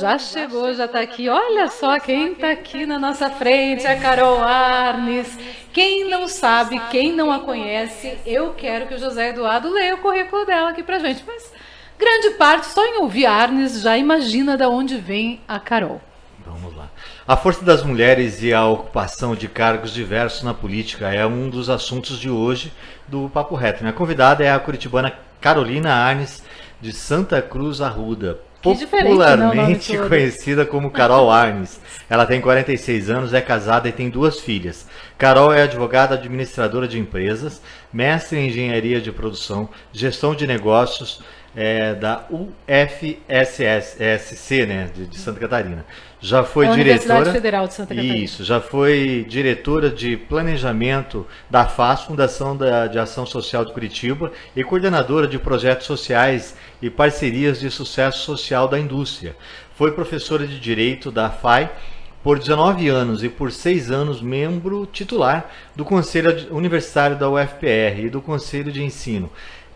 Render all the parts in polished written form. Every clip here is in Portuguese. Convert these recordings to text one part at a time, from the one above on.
já chegou, já está aqui. Olha só quem está aqui na nossa frente, a Carol Arnes. Quem não sabe, quem não a conhece, eu quero que o José Eduardo leia o currículo dela aqui pra gente. Mas grande parte, só em ouvir Arnes, já imagina de onde vem a Carol. Vamos lá. A força das mulheres e a ocupação de cargos diversos na política é um dos assuntos de hoje do Papo Reto. Minha convidada é a curitibana Carolina Arnes, de Santa Cruz Arruda, popularmente conhecida como Carol Arnes. Ela tem 46 anos, é casada e tem 2 filhas. Carol é advogada administradora de empresas, mestre em engenharia de produção, gestão de negócios da UFSC, né, de Santa Catarina. Já foi Universidade Federal de Santa Catarina. Isso, já foi diretora de planejamento da FAS, Fundação de Ação Social de Curitiba, e coordenadora de projetos sociais e parcerias de sucesso social da indústria. Foi professora de Direito da FAI por 19 anos e por 6 anos membro titular do Conselho Universitário da UFPR e do Conselho de Ensino.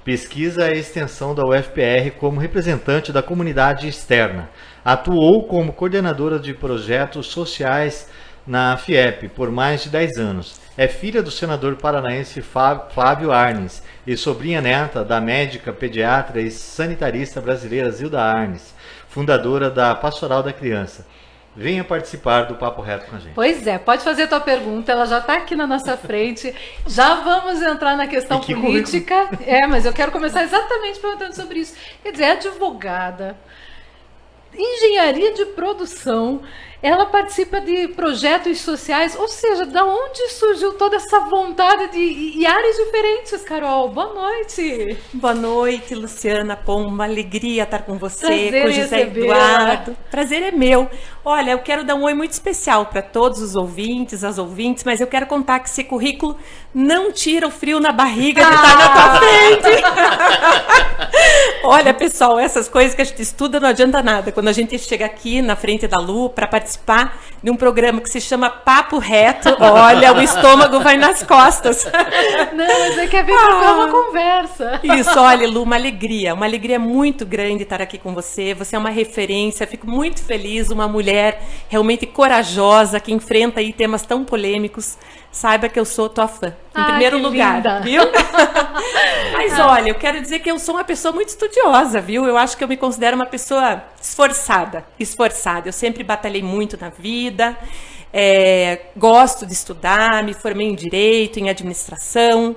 Pesquisa e extensão da UFPR como representante da comunidade externa. Atuou como coordenadora de projetos sociais na FIEP por mais de 10 anos. É filha do senador paranaense Flávio Arnes e sobrinha neta da médica, pediatra e sanitarista brasileira Zilda Arnes, fundadora da Pastoral da Criança. Venha participar do Papo Reto com a gente. Pois é, pode fazer a tua pergunta, ela já está aqui na nossa frente. Já vamos entrar na questão política. Mas eu quero começar exatamente perguntando sobre isso. Quer dizer, advogada, engenharia de produção, ela participa de projetos sociais, ou seja, da onde surgiu toda essa vontade de áreas diferentes, Carol? Boa noite. Boa noite, Luciana Pombo, uma alegria estar com você, com o José Eduardo. Prazer é meu. Olha, eu quero dar um oi muito especial para todos os ouvintes, as ouvintes, mas eu quero contar que esse currículo não tira o frio na barriga de estar na tua frente. Olha, pessoal, essas coisas que a gente estuda não adianta nada. Quando a gente chega aqui na frente da Lu para participar de um programa que se chama Papo Reto, olha, o estômago vai nas costas. Não, mas é que é vir trocar uma conversa. Isso, olha, Lu, uma alegria muito grande estar aqui com você. Você é uma referência, fico muito feliz, uma mulher realmente corajosa que enfrenta aí temas tão polêmicos. Saiba que eu sou tua fã, em primeiro lugar, linda. Viu? Mas olha, eu quero dizer que eu sou uma pessoa muito estudiosa, viu? Eu acho que eu me considero uma pessoa esforçada. Eu sempre batalhei muito na vida, gosto de estudar, me formei em Direito, em Administração,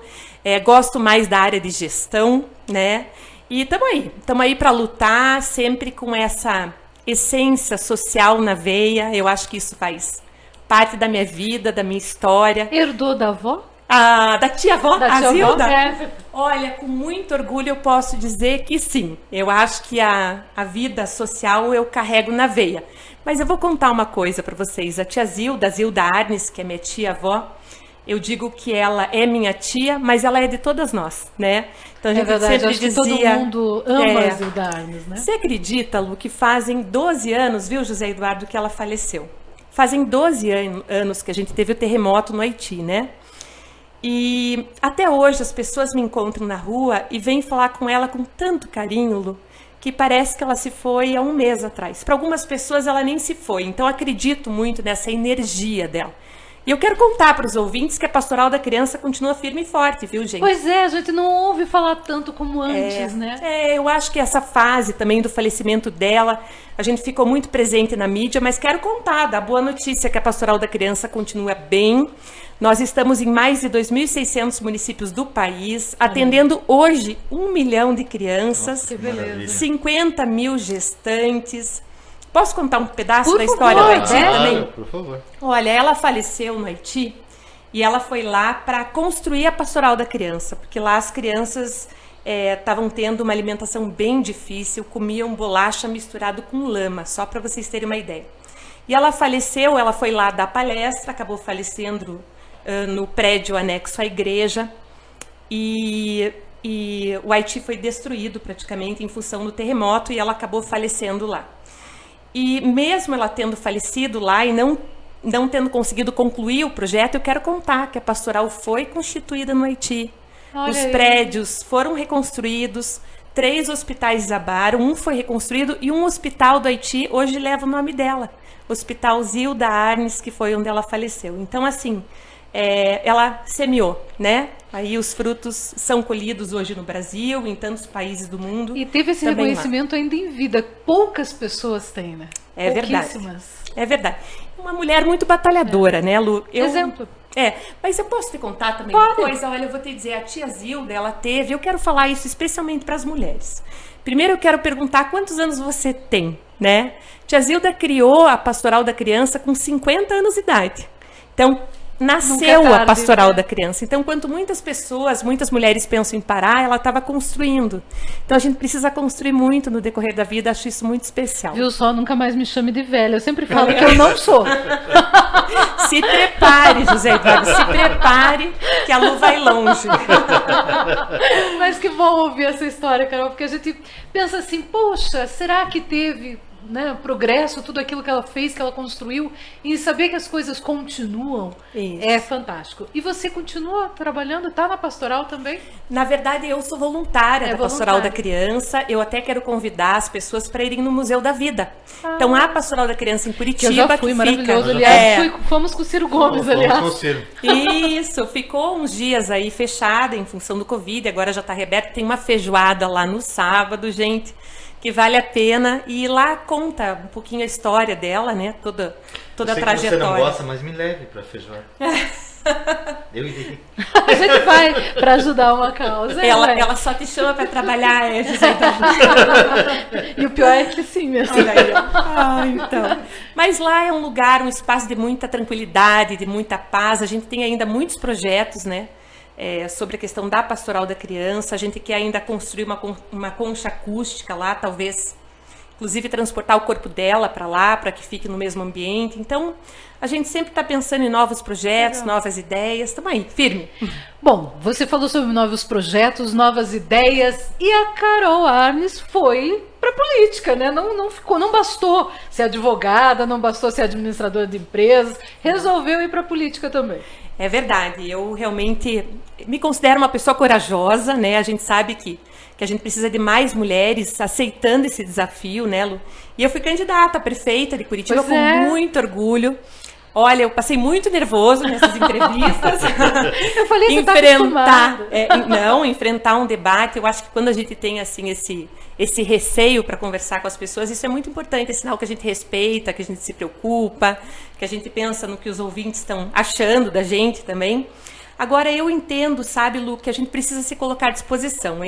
gosto mais da área de gestão, né? E estamos aí para lutar, sempre com essa essência social na veia. Eu acho que isso faz parte da minha vida, da minha história. Herdou da avó? Da tia-avó, a Zilda? É. Olha, com muito orgulho eu posso dizer que sim. Eu acho que a vida social eu carrego na veia. Mas eu vou contar uma coisa para vocês. A tia Zilda, Zilda Arnes, que é minha tia-avó, eu digo que ela é minha tia, mas ela é de todas nós, né? Então a gente verdade, sempre dizia... todo mundo ama a Zilda Arnes, né? Você acredita, Lu, que fazem 12 anos, viu, José Eduardo, que ela faleceu? Fazem 12 anos que a gente teve o terremoto no Haiti, né? E até hoje as pessoas me encontram na rua e vêm falar com ela com tanto carinho, Lu, que parece que ela se foi há um mês atrás. Para algumas pessoas ela nem se foi, então acredito muito nessa energia dela. E eu quero contar para os ouvintes que a Pastoral da Criança continua firme e forte, viu, gente? Pois é, a gente não ouve falar tanto como antes, né? Eu acho que essa fase também do falecimento dela, a gente ficou muito presente na mídia, mas quero contar da boa notícia que a Pastoral da Criança continua bem. Nós estamos em mais de 2.600 municípios do país, atendendo hoje 1 milhão de crianças, que beleza. 50 mil gestantes. Posso contar um pedaço da história do Haiti também? Por favor. Olha, ela faleceu no Haiti e ela foi lá para construir a Pastoral da Criança, porque lá as crianças estavam tendo uma alimentação bem difícil, comiam bolacha misturado com lama, só para vocês terem uma ideia. E ela faleceu, ela foi lá dar palestra, acabou falecendo no prédio anexo à igreja e o Haiti foi destruído praticamente em função do terremoto e ela acabou falecendo lá. E mesmo ela tendo falecido lá e não tendo conseguido concluir o projeto, eu quero contar que a pastoral foi constituída no Haiti. Os prédios foram reconstruídos, 3 hospitais desabaram, um foi reconstruído e um hospital do Haiti hoje leva o nome dela. Hospital Zilda Arnes, que foi onde ela faleceu. Então, assim, ela semeou, né? Aí os frutos são colhidos hoje no Brasil, em tantos países do mundo. E teve esse reconhecimento ainda em vida. Poucas pessoas têm, né? É verdade. É verdade. Uma mulher muito batalhadora, né, Lu? Exemplo. Mas eu posso te contar também uma coisa? Olha, eu vou te dizer, a tia Zilda, ela teve... Eu quero falar isso especialmente para as mulheres. Primeiro eu quero perguntar quantos anos você tem, né? Tia Zilda criou a Pastoral da Criança com 50 anos de idade. Então, nasceu a Pastoral da Criança. Então, enquanto muitas mulheres pensam em parar, ela estava construindo. Então, a gente precisa construir muito no decorrer da vida. Acho isso muito especial. Viu só? Nunca mais me chame de velha. Eu sempre falo que eu não sou. Se prepare, José Eduardo. Se prepare, que a Lu vai longe. Mas que bom ouvir essa história, Carol. Porque a gente pensa assim, poxa, será que teve... né, progresso, tudo aquilo que ela fez, que ela construiu, e saber que as coisas continuam, é fantástico. E você continua trabalhando, está na pastoral também? Na verdade, eu sou voluntária da Pastoral da Criança. Eu até quero convidar as pessoas para irem no Museu da Vida. Então, a Pastoral da Criança em Curitiba, que eu já fui, maravilhoso, aliás. Fomos com o Ciro Gomes, aliás. Com o Ciro. Isso, ficou uns dias aí fechada em função do Covid, agora já está reaberto. Tem uma feijoada lá no sábado, gente, que vale a pena, e lá conta um pouquinho a história dela, né? Toda a trajetória. Você não gosta, mas me leve para feijoada. Eu irei. A gente vai para ajudar uma causa. Ela só te chama para trabalhar, José. E o pior é que sim, mesmo. Então. Mas lá é um lugar, um espaço de muita tranquilidade, de muita paz. A gente tem ainda muitos projetos, né? Sobre a questão da Pastoral da Criança. A gente quer ainda construir uma concha acústica lá, talvez, inclusive transportar o corpo dela para lá, para que fique no mesmo ambiente. Então, a gente sempre está pensando em novos projetos, novas ideias. Estamos aí, firme. Bom, você falou sobre novos projetos, novas ideias, e a Carol Arnes foi para política, né? Não bastou ser advogada, não bastou ser administradora de empresas, resolveu ir para política também. É verdade, eu realmente me considero uma pessoa corajosa, né? A gente sabe que a gente precisa de mais mulheres aceitando esse desafio, né, Lu? E eu fui candidata a prefeita de Curitiba com muito orgulho. Olha, eu passei muito nervoso nessas entrevistas. Eu falei que enfrentar um debate. Eu acho que quando a gente tem assim esse receio para conversar com as pessoas, isso é muito importante. É sinal que a gente respeita, que a gente se preocupa, que a gente pensa no que os ouvintes estão achando da gente também. Agora, eu entendo, sabe, Lu, que a gente precisa se colocar à disposição.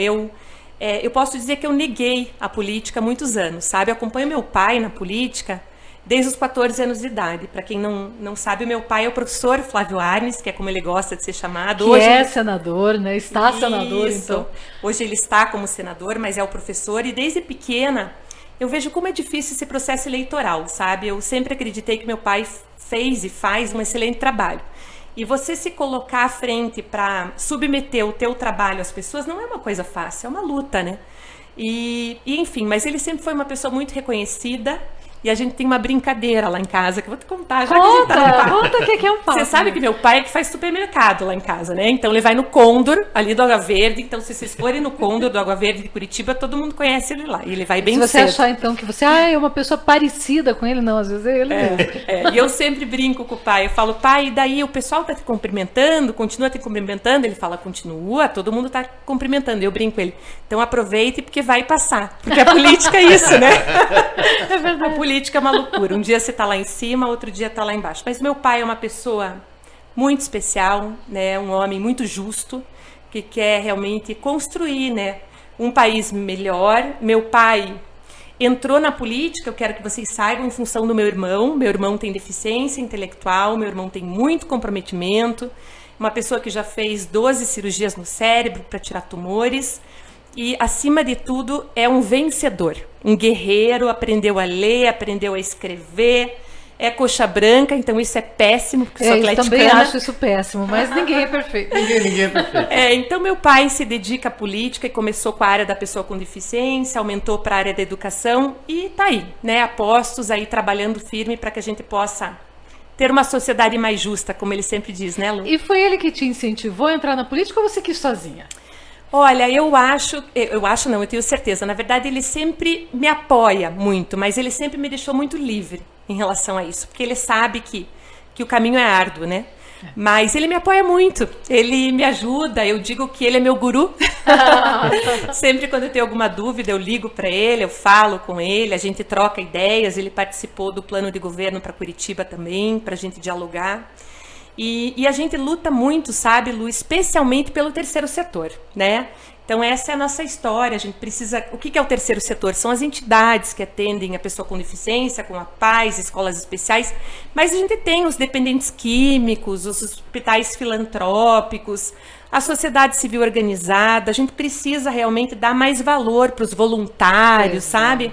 Eu posso dizer que eu neguei a política há muitos anos, sabe? Eu acompanho meu pai na política desde os 14 anos de idade. Para quem não sabe, o meu pai é o professor Flávio Arnes, que é como ele gosta de ser chamado. Hoje é senador, né? Está senador, então. Hoje ele está como senador, mas é o professor. E desde pequena, eu vejo como é difícil esse processo eleitoral, sabe? Eu sempre acreditei que meu pai fez e faz um excelente trabalho. E você se colocar à frente para submeter o teu trabalho às pessoas não é uma coisa fácil, é uma luta, né? E enfim, mas ele sempre foi uma pessoa muito reconhecida. E a gente tem uma brincadeira lá em casa, que eu vou te contar. Conta o que é um papo. Você sabe que meu pai é que faz supermercado lá em casa, né? Então ele vai no Condor, ali do Água Verde. Então se vocês forem no Condor do Água Verde de Curitiba, todo mundo conhece ele lá. E ele vai bem cedo. Se você achar então que você é uma pessoa parecida com ele, não, às vezes é ele mesmo. E eu sempre brinco com o pai. Eu falo, pai, e daí o pessoal tá te cumprimentando, continua te cumprimentando? Ele fala, continua, todo mundo tá cumprimentando. Eu brinco com ele. Então aproveite porque vai passar. Porque a política é isso, né? É verdade. A política é uma loucura. Um dia você está lá em cima, outro dia está lá embaixo. Mas meu pai é uma pessoa muito especial, né? Um homem muito justo, que quer realmente construir, né, um país melhor. Meu pai entrou na política, eu quero que vocês saibam, em função do meu irmão. Meu irmão tem deficiência intelectual, meu irmão tem muito comprometimento. Uma pessoa que já fez 12 cirurgias no cérebro para tirar tumores. E, acima de tudo, é um vencedor, um guerreiro, aprendeu a ler, aprendeu a escrever, é coxa branca, então isso é péssimo, porque sou atleticana. Eu também acho isso péssimo, mas ninguém é perfeito. Ninguém é perfeito. Então, meu pai se dedica à política e começou com a área da pessoa com deficiência, aumentou para a área da educação e tá aí, né, a postos, aí trabalhando firme para que a gente possa ter uma sociedade mais justa, como ele sempre diz, né, Lu? E foi ele que te incentivou a entrar na política ou você quis sozinha? Olha, eu acho não, eu tenho certeza. Na verdade, ele sempre me apoia muito, mas ele sempre me deixou muito livre em relação a isso, porque ele sabe que o caminho é árduo, né? Mas ele me apoia muito, ele me ajuda, eu digo que ele é meu guru. Sempre quando eu tenho alguma dúvida, eu ligo para ele, eu falo com ele, a gente troca ideias. Ele participou do plano de governo para Curitiba também, para a gente dialogar. E a gente luta muito, sabe, Lu, especialmente pelo terceiro setor, né? Então essa é a nossa história. A gente precisa... O que é o terceiro setor? São as entidades que atendem a pessoa com deficiência, com a paz, escolas especiais, mas a gente tem os dependentes químicos, os hospitais filantrópicos, a sociedade civil organizada. A gente precisa realmente dar mais valor para os voluntários, sabe?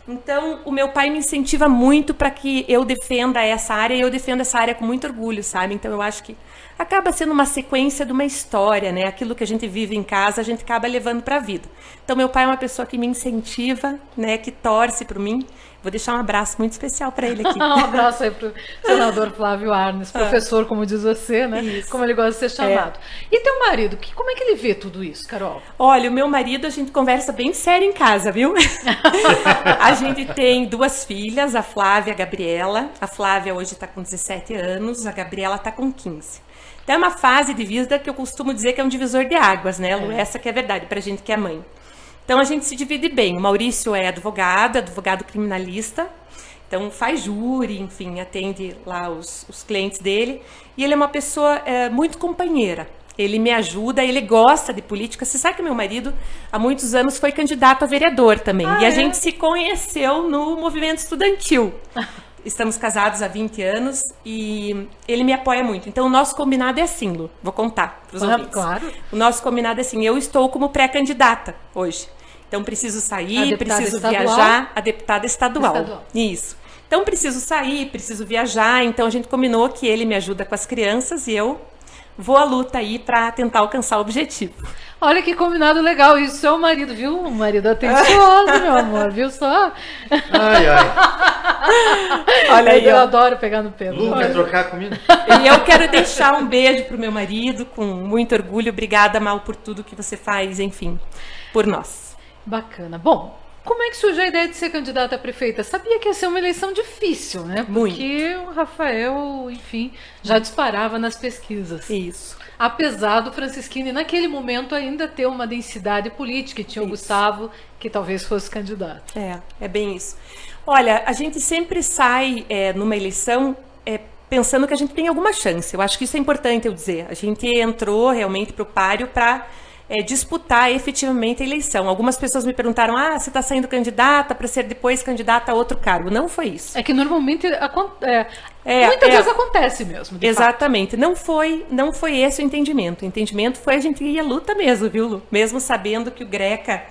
Então, o meu pai me incentiva muito para que eu defenda essa área, e eu defendo essa área com muito orgulho, sabe? Então, eu acho que acaba sendo uma sequência de uma história, né? Aquilo que a gente vive em casa, a gente acaba levando para a vida. Então, meu pai é uma pessoa que me incentiva, né? Que torce por mim. Vou deixar um abraço muito especial para ele aqui. Um abraço aí para o senador Flávio Arnes, professor, como diz você, né? Isso. Como ele gosta de ser chamado. E teu marido, como é que ele vê tudo isso, Carol? Olha, o meu marido, a gente conversa bem sério em casa, viu? A gente tem 2 filhas, a Flávia e a Gabriela. A Flávia hoje está com 17 anos, a Gabriela está com 15. Então é uma fase de vida que eu costumo dizer que é um divisor de águas, né, Lu? Essa que é a verdade pra gente que é mãe. Então a gente se divide bem. O Maurício é advogado criminalista, então faz júri, enfim, atende lá os clientes dele. E ele é uma pessoa muito companheira. Ele me ajuda, ele gosta de política. Você sabe que meu marido, há muitos anos, foi candidato a vereador também. E a gente se conheceu no movimento estudantil. Estamos casados há 20 anos e ele me apoia muito. Então, o nosso combinado é assim, Lu. Vou contar para os ouvintes. Claro. O nosso combinado é assim. Eu estou como pré-candidata hoje. Então, preciso sair, preciso viajar. A deputada estadual. Isso. Então, preciso sair, preciso viajar. Então, a gente combinou que ele me ajuda com as crianças e eu vou à luta aí para tentar alcançar o objetivo. Olha que combinado legal. E o seu marido, viu? Um marido atencioso, meu amor, viu só? Ai, ai. Olha aí, eu adoro pegar no pé. Lu, quer trocar comigo? E eu quero deixar um beijo pro meu marido, com muito orgulho. Obrigada, Mal, por tudo que você faz, enfim, por nós. Bacana. Bom, como é que surgiu a ideia de ser candidata a prefeita? Sabia que ia ser uma eleição difícil, né? Porque o Rafael, enfim, já disparava nas pesquisas. Isso. Apesar do Francisquini, naquele momento, ainda ter uma densidade política, e tinha o Gustavo, que talvez fosse candidato. É bem isso. Olha, a gente sempre sai numa eleição pensando que a gente tem alguma chance. Eu acho que isso é importante eu dizer. A gente entrou realmente para o páreo para disputar efetivamente a eleição. Algumas pessoas me perguntaram, você está saindo candidata para ser depois candidata a outro cargo. Não foi isso. É que normalmente muitas vezes acontece mesmo. Exatamente. Não foi esse o entendimento. O entendimento foi a gente ir à luta mesmo, viu, Lu? Mesmo sabendo que o Greca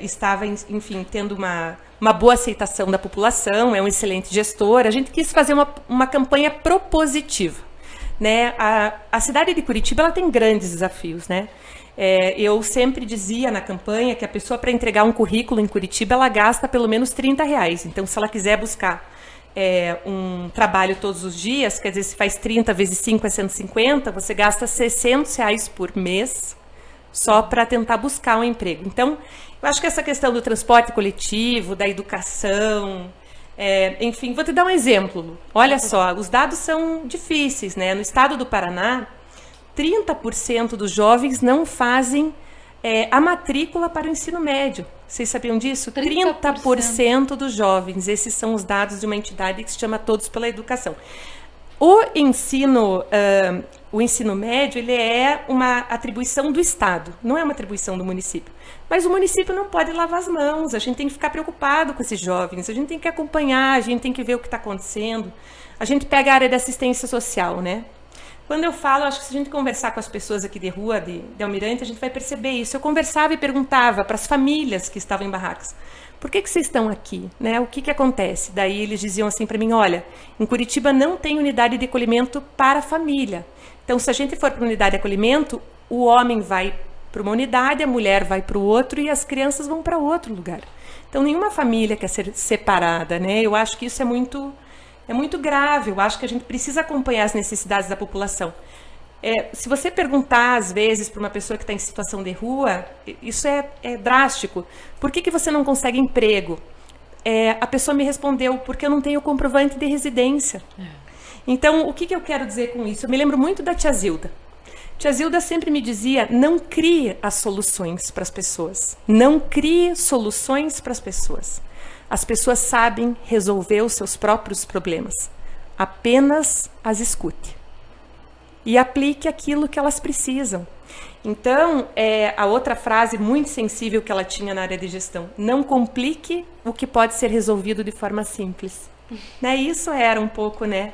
estava, enfim, tendo uma boa aceitação da população, é um excelente gestor. A gente quis fazer uma campanha propositiva, né? A cidade de Curitiba, ela tem grandes desafios, né? Eu sempre dizia na campanha que a pessoa, para entregar um currículo em Curitiba, ela gasta pelo menos R$30. Então, se ela quiser buscar um trabalho todos os dias, quer dizer, se faz 30 vezes 5 é 150, você gasta R$600 por mês só para tentar buscar um emprego. Então, eu acho que essa questão do transporte coletivo, da educação, enfim, vou te dar um exemplo. Olha só, os dados são difíceis, né? No estado do Paraná, 30% dos jovens não fazem a matrícula para o ensino médio. Vocês sabiam disso? 30% dos jovens. Esses são os dados de uma entidade que se chama Todos pela Educação. O ensino médio, ele é uma atribuição do Estado, não é uma atribuição do município. Mas o município não pode lavar as mãos, a gente tem que ficar preocupado com esses jovens, a gente tem que acompanhar, a gente tem que ver o que está acontecendo. A gente pega a área da assistência social, né? Quando eu falo, acho que se a gente conversar com as pessoas aqui de rua, de Almirante, a gente vai perceber isso. Eu conversava e perguntava para as famílias que estavam em barracas, por que vocês estão aqui? Né? O que acontece? Daí eles diziam assim para mim, olha, em Curitiba não tem unidade de acolhimento para a família. Então, se a gente for para a unidade de acolhimento, o homem vai para uma unidade, a mulher vai para o outro e as crianças vão para outro lugar. Então, nenhuma família quer ser separada, né? Eu acho que isso é muito grave. Eu acho que a gente precisa acompanhar as necessidades da população. Se você perguntar, às vezes, para uma pessoa que está em situação de rua, isso é drástico. Por que você não consegue emprego? A pessoa me respondeu, porque eu não tenho comprovante de residência. Então, o que eu quero dizer com isso? Eu me lembro muito da tia Zilda. Tia Zilda sempre me dizia, não crie as soluções para as pessoas. Não crie soluções para as pessoas. As pessoas sabem resolver os seus próprios problemas. Apenas as escute. E aplique aquilo que elas precisam. Então, a outra frase muito sensível que ela tinha na área de gestão, não complique o que pode ser resolvido de forma simples. Né? Isso era um pouco, né,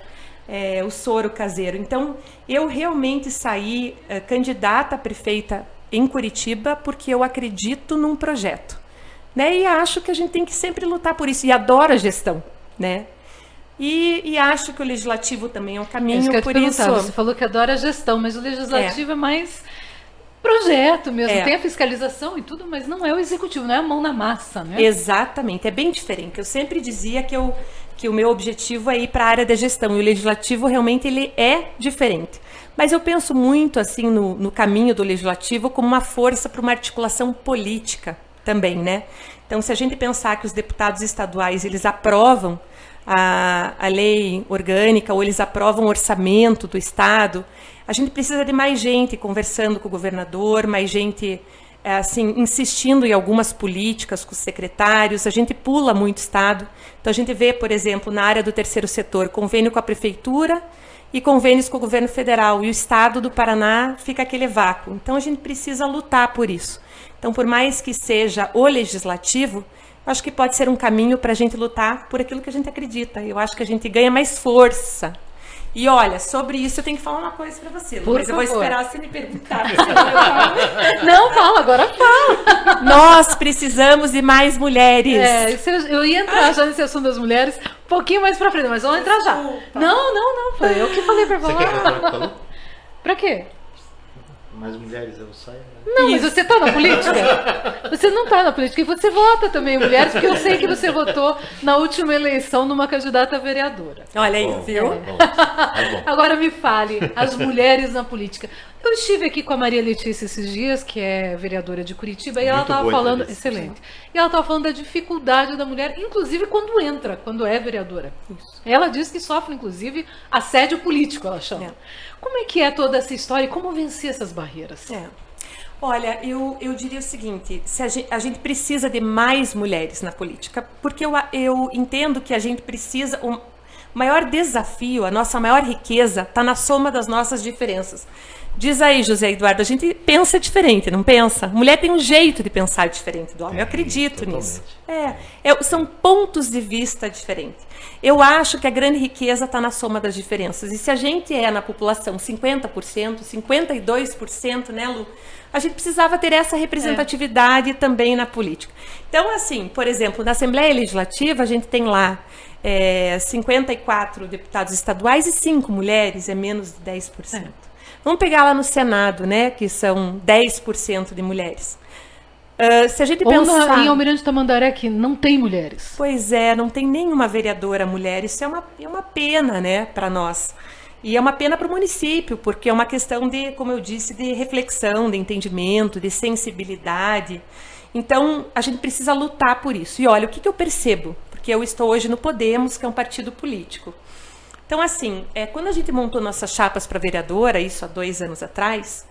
o soro caseiro. Então, eu realmente saí candidata a prefeita em Curitiba porque eu acredito num projeto. Né? E acho que a gente tem que sempre lutar por isso. E adoro a gestão, né? E acho que o legislativo também é um caminho por isso. Você falou que adora a gestão, mas o legislativo é mais projeto mesmo. Tem a fiscalização e tudo, mas não é o executivo, não é a mão na massa, né? Exatamente, é bem diferente. Eu sempre dizia que o meu objetivo é ir para a área da gestão, e o legislativo realmente ele é diferente. Mas eu penso muito assim no caminho do legislativo como uma força para uma articulação política também, né? Então, se a gente pensar que os deputados estaduais eles aprovam a lei orgânica ou eles aprovam o orçamento do Estado, a gente precisa de mais gente conversando com o governador, mais gente assim, insistindo em algumas políticas com os secretários. A gente pula muito Estado. Então, a gente vê, por exemplo, na área do terceiro setor, convênio com a Prefeitura e convênios com o governo federal. E o Estado do Paraná fica aquele vácuo. Então, a gente precisa lutar por isso. Então, por mais que seja o legislativo, acho que pode ser um caminho para a gente lutar por aquilo que a gente acredita. Eu acho que a gente ganha mais força. E olha, sobre isso eu tenho que falar uma coisa para você, Lu, mas eu vou esperar você me perguntar. Não, fala, agora fala. Nós precisamos de mais mulheres. Eu ia entrar já nesse assunto das mulheres um pouquinho mais para frente, mas vamos entrar já. Não, foi eu que falei para falar. Você quer que eu fale? Para quê? Mais mulheres eu saio, né? Não, mas você tá na política? Você não tá na política e você vota também mulheres, porque eu sei que você votou na última eleição numa candidata a vereadora. Olha aí, viu? Bom. Agora me fale, as mulheres na política. Eu estive aqui com a Maria Letícia esses dias, que é vereadora de Curitiba, e ela estava falando, excelente, e ela estava falando da dificuldade da mulher, inclusive quando é vereadora. Isso. Ela diz que sofre, inclusive, assédio político, ela chama. Como é que é toda essa história e como vencer essas barreiras? Olha, eu diria o seguinte, a gente precisa de mais mulheres na política, porque eu entendo que a gente precisa... O maior desafio, a nossa maior riqueza está na soma das nossas diferenças. Diz aí, José Eduardo, a gente pensa diferente, não pensa? Mulher tem um jeito de pensar diferente do homem, eu acredito nisso. São pontos de vista diferentes. Eu acho que a grande riqueza está na soma das diferenças. E se a gente na população 50%, 52%, né, Lu? A gente precisava ter essa representatividade também na política. Então, assim, por exemplo, na Assembleia Legislativa, a gente tem lá 54 deputados estaduais e 5 mulheres, é menos de 10%. Vamos pegar lá no Senado, né, que são 10% de mulheres. Se a gente pensar... em Almirante Tamandaré, que não tem mulheres. Pois é, não tem nenhuma vereadora mulher. Isso é uma pena, né, para nós. E é uma pena para o município, porque é uma questão de, como eu disse, de reflexão, de entendimento, de sensibilidade. Então, a gente precisa lutar por isso. E olha, o que eu percebo? Porque eu estou hoje no Podemos, que é um partido político. Então, assim, quando a gente montou nossas chapas para vereadora, isso há 2 anos atrás,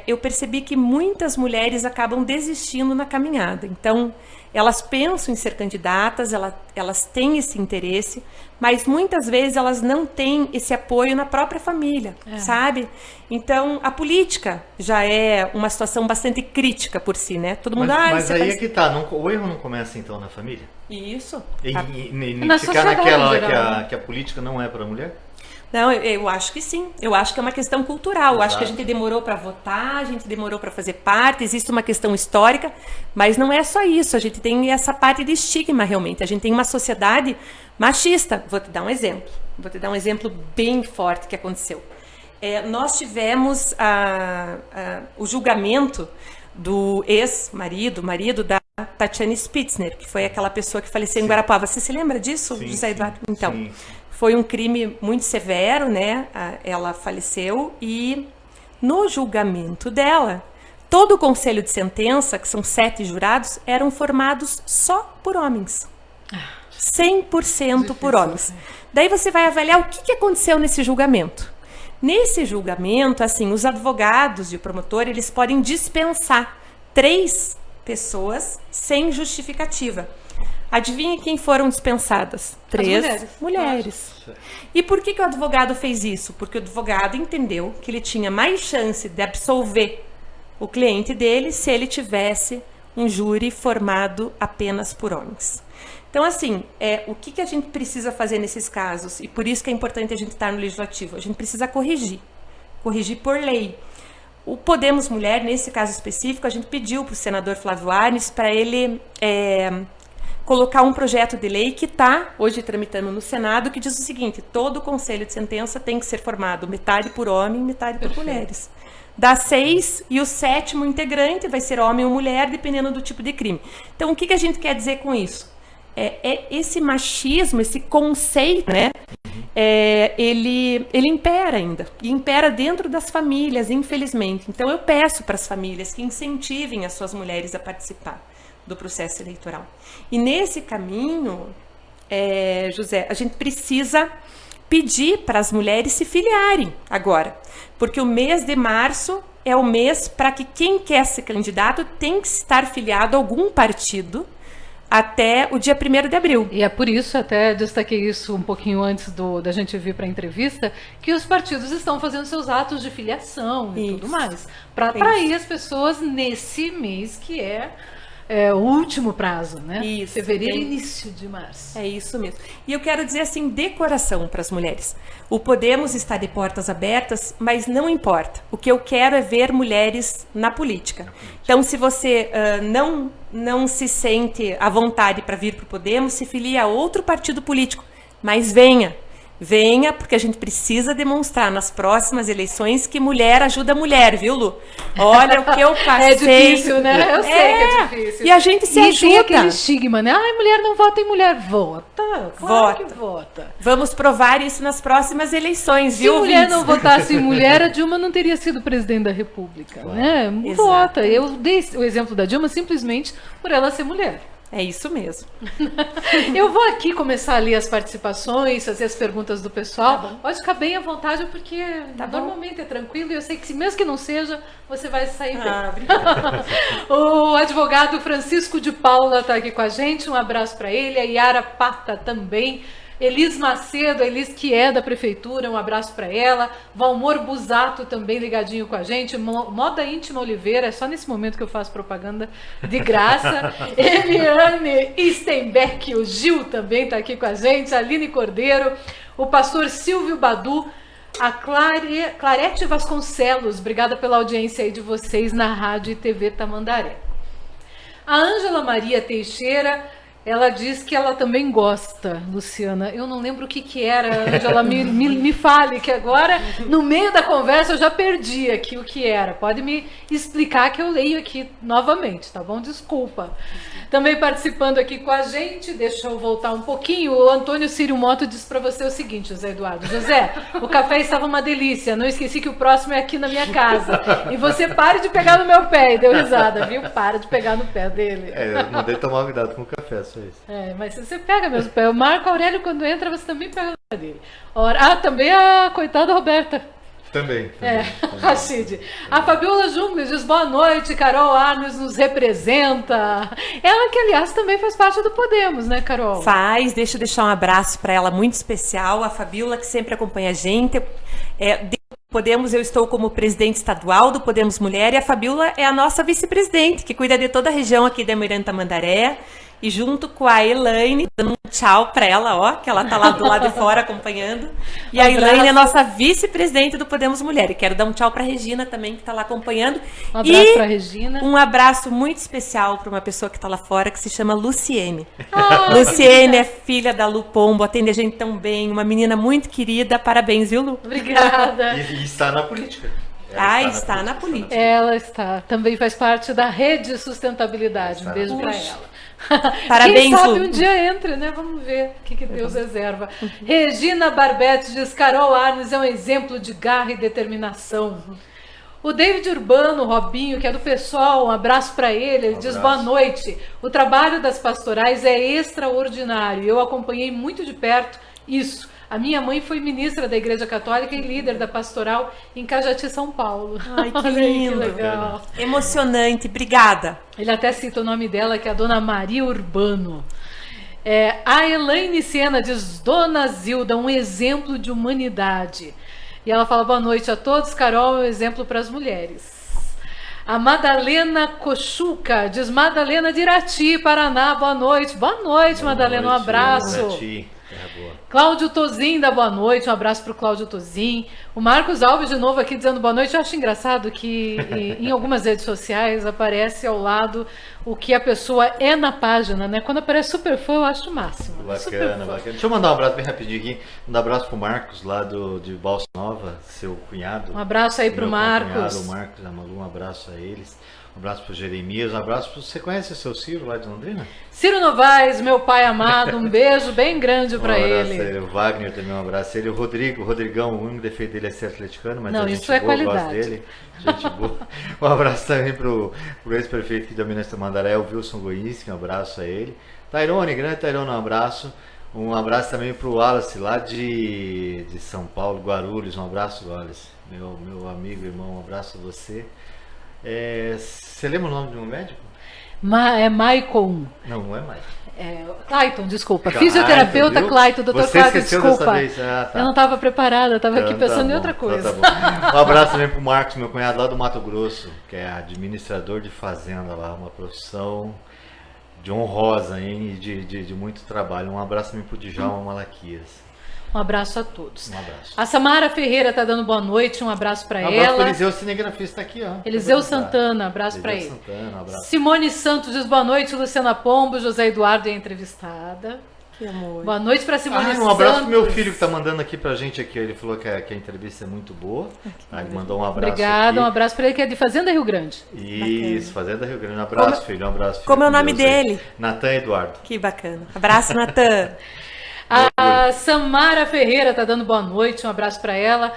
eu percebi que muitas mulheres acabam desistindo na caminhada. Então, elas pensam em ser candidatas, elas têm esse interesse, mas muitas vezes elas não têm esse apoio na própria família, sabe? Então, a política já é uma situação bastante crítica por si, né? Todo mundo... Mas aí é que tá, o erro não começa então na família? Isso. E ficar naquela que a política não é para a mulher? Não, eu acho que sim. Eu acho que é uma questão cultural. Eu acho que a gente demorou para votar, a gente demorou para fazer parte, existe uma questão histórica, mas não é só isso. A gente tem essa parte de estigma, realmente. A gente tem uma sociedade machista. Vou te dar um exemplo. Vou te dar um exemplo bem forte que aconteceu. Nós tivemos o julgamento do marido da Tatiane Spitzner, que foi aquela pessoa que faleceu em Guarapuava. Você se lembra disso, José Eduardo? Então, Foi um crime muito severo, né? Ela faleceu e no julgamento dela, todo o conselho de sentença, que são 7 jurados, eram formados só por homens. 100% por homens. Daí você vai avaliar o que aconteceu nesse julgamento. Nesse julgamento, assim, os advogados e o promotor, eles podem dispensar 3 pessoas sem justificativa. Adivinha quem foram dispensadas? 3 mulheres. E por que o advogado fez isso? Porque o advogado entendeu que ele tinha mais chance de absolver o cliente dele se ele tivesse um júri formado apenas por homens. Então, assim, o que a gente precisa fazer nesses casos? E por isso que é importante a gente estar no legislativo. A gente precisa corrigir por lei. O Podemos Mulher, nesse caso específico, a gente pediu para o senador Flávio Arnes para ele colocar um projeto de lei que está hoje tramitando no Senado, que diz o seguinte: todo o conselho de sentença tem que ser formado metade por homem e metade por mulheres. Dá 6 e o 7º integrante vai ser homem ou mulher, dependendo do tipo de crime. Então, o que a gente quer dizer com isso? Esse machismo, esse conceito, né? Ele impera ainda. E impera dentro das famílias, infelizmente. Então, eu peço para as famílias que incentivem as suas mulheres a participar do processo eleitoral. E nesse caminho, José, a gente precisa pedir para as mulheres se filiarem agora. Porque o mês de março é o mês para que quem quer ser candidato tem que estar filiado a algum partido até o dia 1º de abril. E é por isso, até destaquei isso um pouquinho antes da gente vir para a entrevista, que os partidos estão fazendo seus atos de filiação e tudo mais, para atrair as pessoas nesse mês que é o último prazo, né? Isso, fevereiro e início de março. É isso mesmo. E eu quero dizer assim, de coração para as mulheres. O Podemos está de portas abertas, mas não importa. O que eu quero é ver mulheres na política. Então, se você não se sente à vontade para vir para o Podemos, se filie a outro partido político. Mas venha. Venha, porque a gente precisa demonstrar nas próximas eleições que mulher ajuda mulher, viu, Lu? Olha o que eu passei. É difícil, né? Eu sei que é difícil. E a gente se ajuda. Tem aquele estigma, né? Ai, mulher não vota em mulher. Vota. Claro que vota. Vamos provar isso nas próximas eleições, viu, Se mulher não votasse em mulher, a Dilma não teria sido presidente da República, né? Vota. Eu dei o exemplo da Dilma simplesmente por ela ser mulher. É isso mesmo. Eu vou aqui começar a ler as participações, fazer as perguntas do pessoal. Tá, pode ficar bem à vontade, porque normalmente é tranquilo e eu sei que, mesmo que não seja, você vai sair bem. Obrigada. O advogado Francisco de Paula está aqui com a gente, um abraço para ele. A Yara Pata também. Elis Macedo, Elis que é da prefeitura, um abraço para ela. Valmor Busato também ligadinho com a gente. Moda Íntima Oliveira, é só nesse momento que eu faço propaganda de graça. Eliane Stenbeck, o Gil também está aqui com a gente. Aline Cordeiro, o pastor Silvio Badu, a Clarete Vasconcelos, obrigada pela audiência aí de vocês na Rádio e TV Tamandaré. A Ângela Maria Teixeira, ela diz que ela também gosta, Luciana. Eu não lembro o que era, Ângela, me fale, que agora, no meio da conversa, eu já perdi aqui o que era. Pode me explicar que eu leio aqui novamente, tá bom? Desculpa. Também participando aqui com a gente, deixa eu voltar um pouquinho, o Antônio Círio Moto diz para você o seguinte, José Eduardo. José, o café estava uma delícia, não esqueci que o próximo é aqui na minha casa. E você pare de pegar no meu pé. E deu risada, viu? Para de pegar no pé dele. Eu mandei tomar cuidado com o café, só isso. Mas você pega mesmo o pé. O Marco Aurélio, quando entra, você também pega no pé dele. Também a coitada Roberta. Também. Rachid. A Fabiola Jungles diz boa noite, Carol Arnes nos representa. Ela que, aliás, também faz parte do Podemos, né, Carol? Deixa eu deixar um abraço para ela muito especial, a Fabiola, que sempre acompanha a gente. Podemos, eu estou como presidente estadual do Podemos Mulher e a Fabiola é a nossa vice-presidente, que cuida de toda a região aqui da Miranda Tamandaré. E junto com a Elaine, dando um tchau para ela, que ela tá lá do lado de fora acompanhando. E a Elaine é nossa vice-presidente do Podemos Mulher. E quero dar um tchau para a Regina também, que tá lá acompanhando. Um abraço para a Regina. Um abraço muito especial para uma pessoa que tá lá fora, que se chama Luciene. Luciene é filha da Lu Pombo, atende a gente tão bem, uma menina muito querida. Parabéns, viu, Lu? Obrigada. E está na política. Está na política. Ela está. Também faz parte da Rede Sustentabilidade. Um beijo para ela. Parabéns, Quem sabe Lu. um dia entre, né? Vamos ver o que Deus reserva. Regina Barbete diz: Carol Arnes é um exemplo de garra e determinação. O David Urbano, Robinho, que é do pessoal, um abraço para ele. Ele diz: boa noite. O trabalho das pastorais é extraordinário. Eu acompanhei muito de perto isso. A minha mãe foi ministra da Igreja Católica e líder da pastoral em Cajati, São Paulo. Ai, que Olha aí, lindo. que legal. Emocionante. Obrigada. Ele até cita o nome dela, que é a Dona Maria Urbano. A Elaine Sena diz: Dona Zilda, um exemplo de humanidade. E ela fala: boa noite a todos. Carol é um exemplo para as mulheres. A Madalena Cochuca diz: Madalena de Irati, Paraná, boa noite. Boa noite, Madalena, um abraço. Irati, terra boa. Cláudio Tozin dá boa noite, um abraço para o Cláudio Tozin. O Marcos Alves de novo aqui dizendo boa noite. Eu acho engraçado que em algumas redes sociais aparece ao lado o que a pessoa é na página, né? Quando aparece super fã, eu acho o máximo. Bacana, bacana. Deixa eu mandar um abraço bem rapidinho aqui. Um abraço pro Marcos lá de Balsa Nova, seu cunhado. Um abraço aí pro Marcos. Cunhado, o Marcos, a Malu, um abraço a eles. Um abraço pro Jeremias, um abraço pro... Você conhece o seu Ciro lá de Londrina? Ciro Novaes, meu pai amado, um beijo bem grande para ele. ele. O Wagner também, um abraço a ele. O Rodrigão, o único defeito dele é ser atleticano, mas não, a gente isso é boa, qualidade. Gosto dele. Gente boa. Um abraço também pro ex-prefeito da Minas Tamandaré, o Wilson Goinski, um abraço a ele. Tairone, grande Tairone, um abraço. Um abraço também pro Wallace, lá de São Paulo, Guarulhos. Um abraço, Wallace. Meu amigo, irmão, um abraço a você. Você lembra o nome de um médico? É Michael. Não, não é Michael. Clayton, desculpa. Fisioterapeuta Clayton, doutor Você Clayton, esqueceu desculpa. dessa vez? Ah, tá. Eu não estava preparada, estava aqui Então, pensando tá em outra bom, coisa. então tá bom. Um abraço também pro Marcos, meu cunhado lá do Mato Grosso, que é administrador de fazenda lá, uma profissão de honrosa, hein, e de muito trabalho. Um abraço também pro Djalma Malaquias. Um abraço a todos. Um abraço. A Samara Ferreira tá dando boa noite, um abraço para Um abraço pro ela. Eliseu Cinegrafista aqui, ó. Eliseu Santana, abraço para ele. Santana, um abraço. Simone Santos diz boa noite, Luciana Pombo, José Eduardo é entrevistada. Que amor. Boa noite para Simone Santos. Um abraço pro meu filho que tá mandando aqui pra gente aqui. Ele falou que a entrevista é muito boa. Ele mandou um abraço. Obrigada, aqui. um abraço para ele que é de Fazenda Rio Grande. Isso, Fazenda Rio Grande. Um abraço, filho. Um abraço, filho. Como é o Com nome Deus aí. dele? Natan Eduardo. Que bacana. Abraço, Natan. A Samara Ferreira tá dando boa noite, um abraço para ela.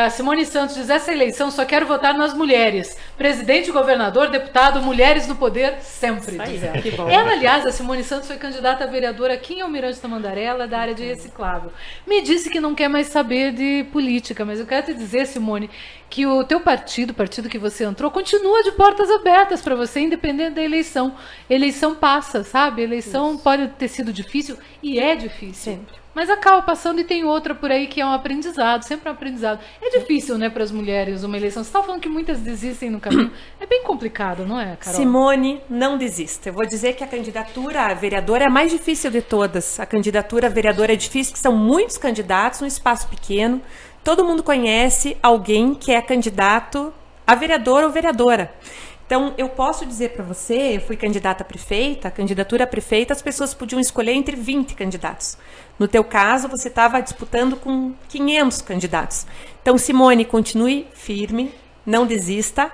Simone Santos diz: essa eleição só quero votar nas mulheres. Presidente, governador, deputado, mulheres no poder, sempre. Isso aí, diz ela. que bom. Ela, aliás, a Simone Santos foi candidata a vereadora aqui em Almirante Tamandaré, ela é da área de reciclável. Me disse que não quer mais saber de política, mas eu quero te dizer, Simone, que o teu partido, o partido que você entrou, continua de portas abertas para você, independente da eleição. Eleição passa, sabe? Eleição pode ter sido difícil e é difícil. Sempre. Mas acaba passando e tem outra por aí que é um aprendizado, sempre um aprendizado. É difícil, né, para as mulheres uma eleição. Você estava falando que muitas desistem no caminho. É bem complicado, não é, Carol? Simone, não desista. Eu vou dizer que a candidatura a vereadora é a mais difícil de todas. A candidatura a vereadora é difícil, porque são muitos candidatos, um espaço pequeno. Todo mundo conhece alguém que é candidato a vereador ou vereadora. Então, eu posso dizer para você, eu fui candidata a prefeita, a candidatura a prefeita, as pessoas podiam escolher entre 20 candidatos. No teu caso, você estava disputando com 500 candidatos. Então, Simone, continue firme, não desista.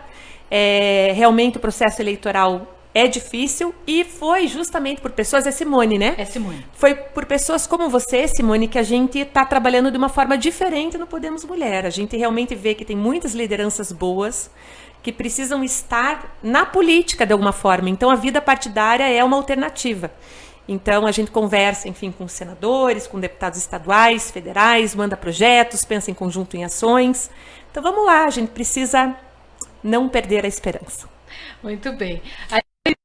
Realmente o processo eleitoral é difícil e foi justamente por pessoas, é Simone, né? É Simone. Foi por pessoas como você, Simone, que a gente está trabalhando de uma forma diferente no Podemos Mulher. A gente realmente vê que tem muitas lideranças boas, que precisam estar na política de alguma forma. Então, a vida partidária é uma alternativa. Então, a gente conversa, enfim, com senadores, com deputados estaduais, federais, manda projetos, pensa em conjunto em ações. Então, vamos lá, a gente precisa não perder a esperança. Muito bem. A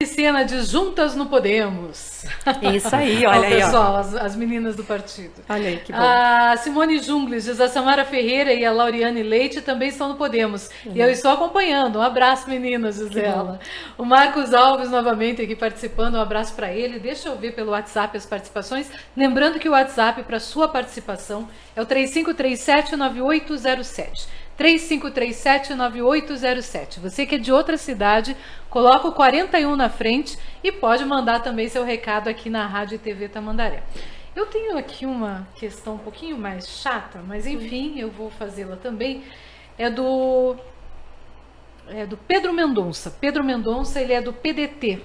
cena de Juntas no Podemos. Isso aí, olha aí. Pessoal, as meninas do partido. Olha aí, que bom. A Simone Jungles diz: a Samara Ferreira e a Lauriane Leite também estão no Podemos. E eu estou acompanhando. Um abraço, meninas, diz ela. O Marcos Alves, novamente, aqui participando. Um abraço para ele. Deixa eu ver pelo WhatsApp as participações. Lembrando que o WhatsApp para sua participação é o 3537-9807. 3537-9807. Você que é de outra cidade, coloca o 41 na frente e pode mandar também seu recado aqui na Rádio e TV Tamandaré. Eu tenho aqui uma questão um pouquinho mais chata, mas enfim, eu vou fazê-la também. É do é do Pedro Mendonça. Pedro Mendonça, ele é do PDT.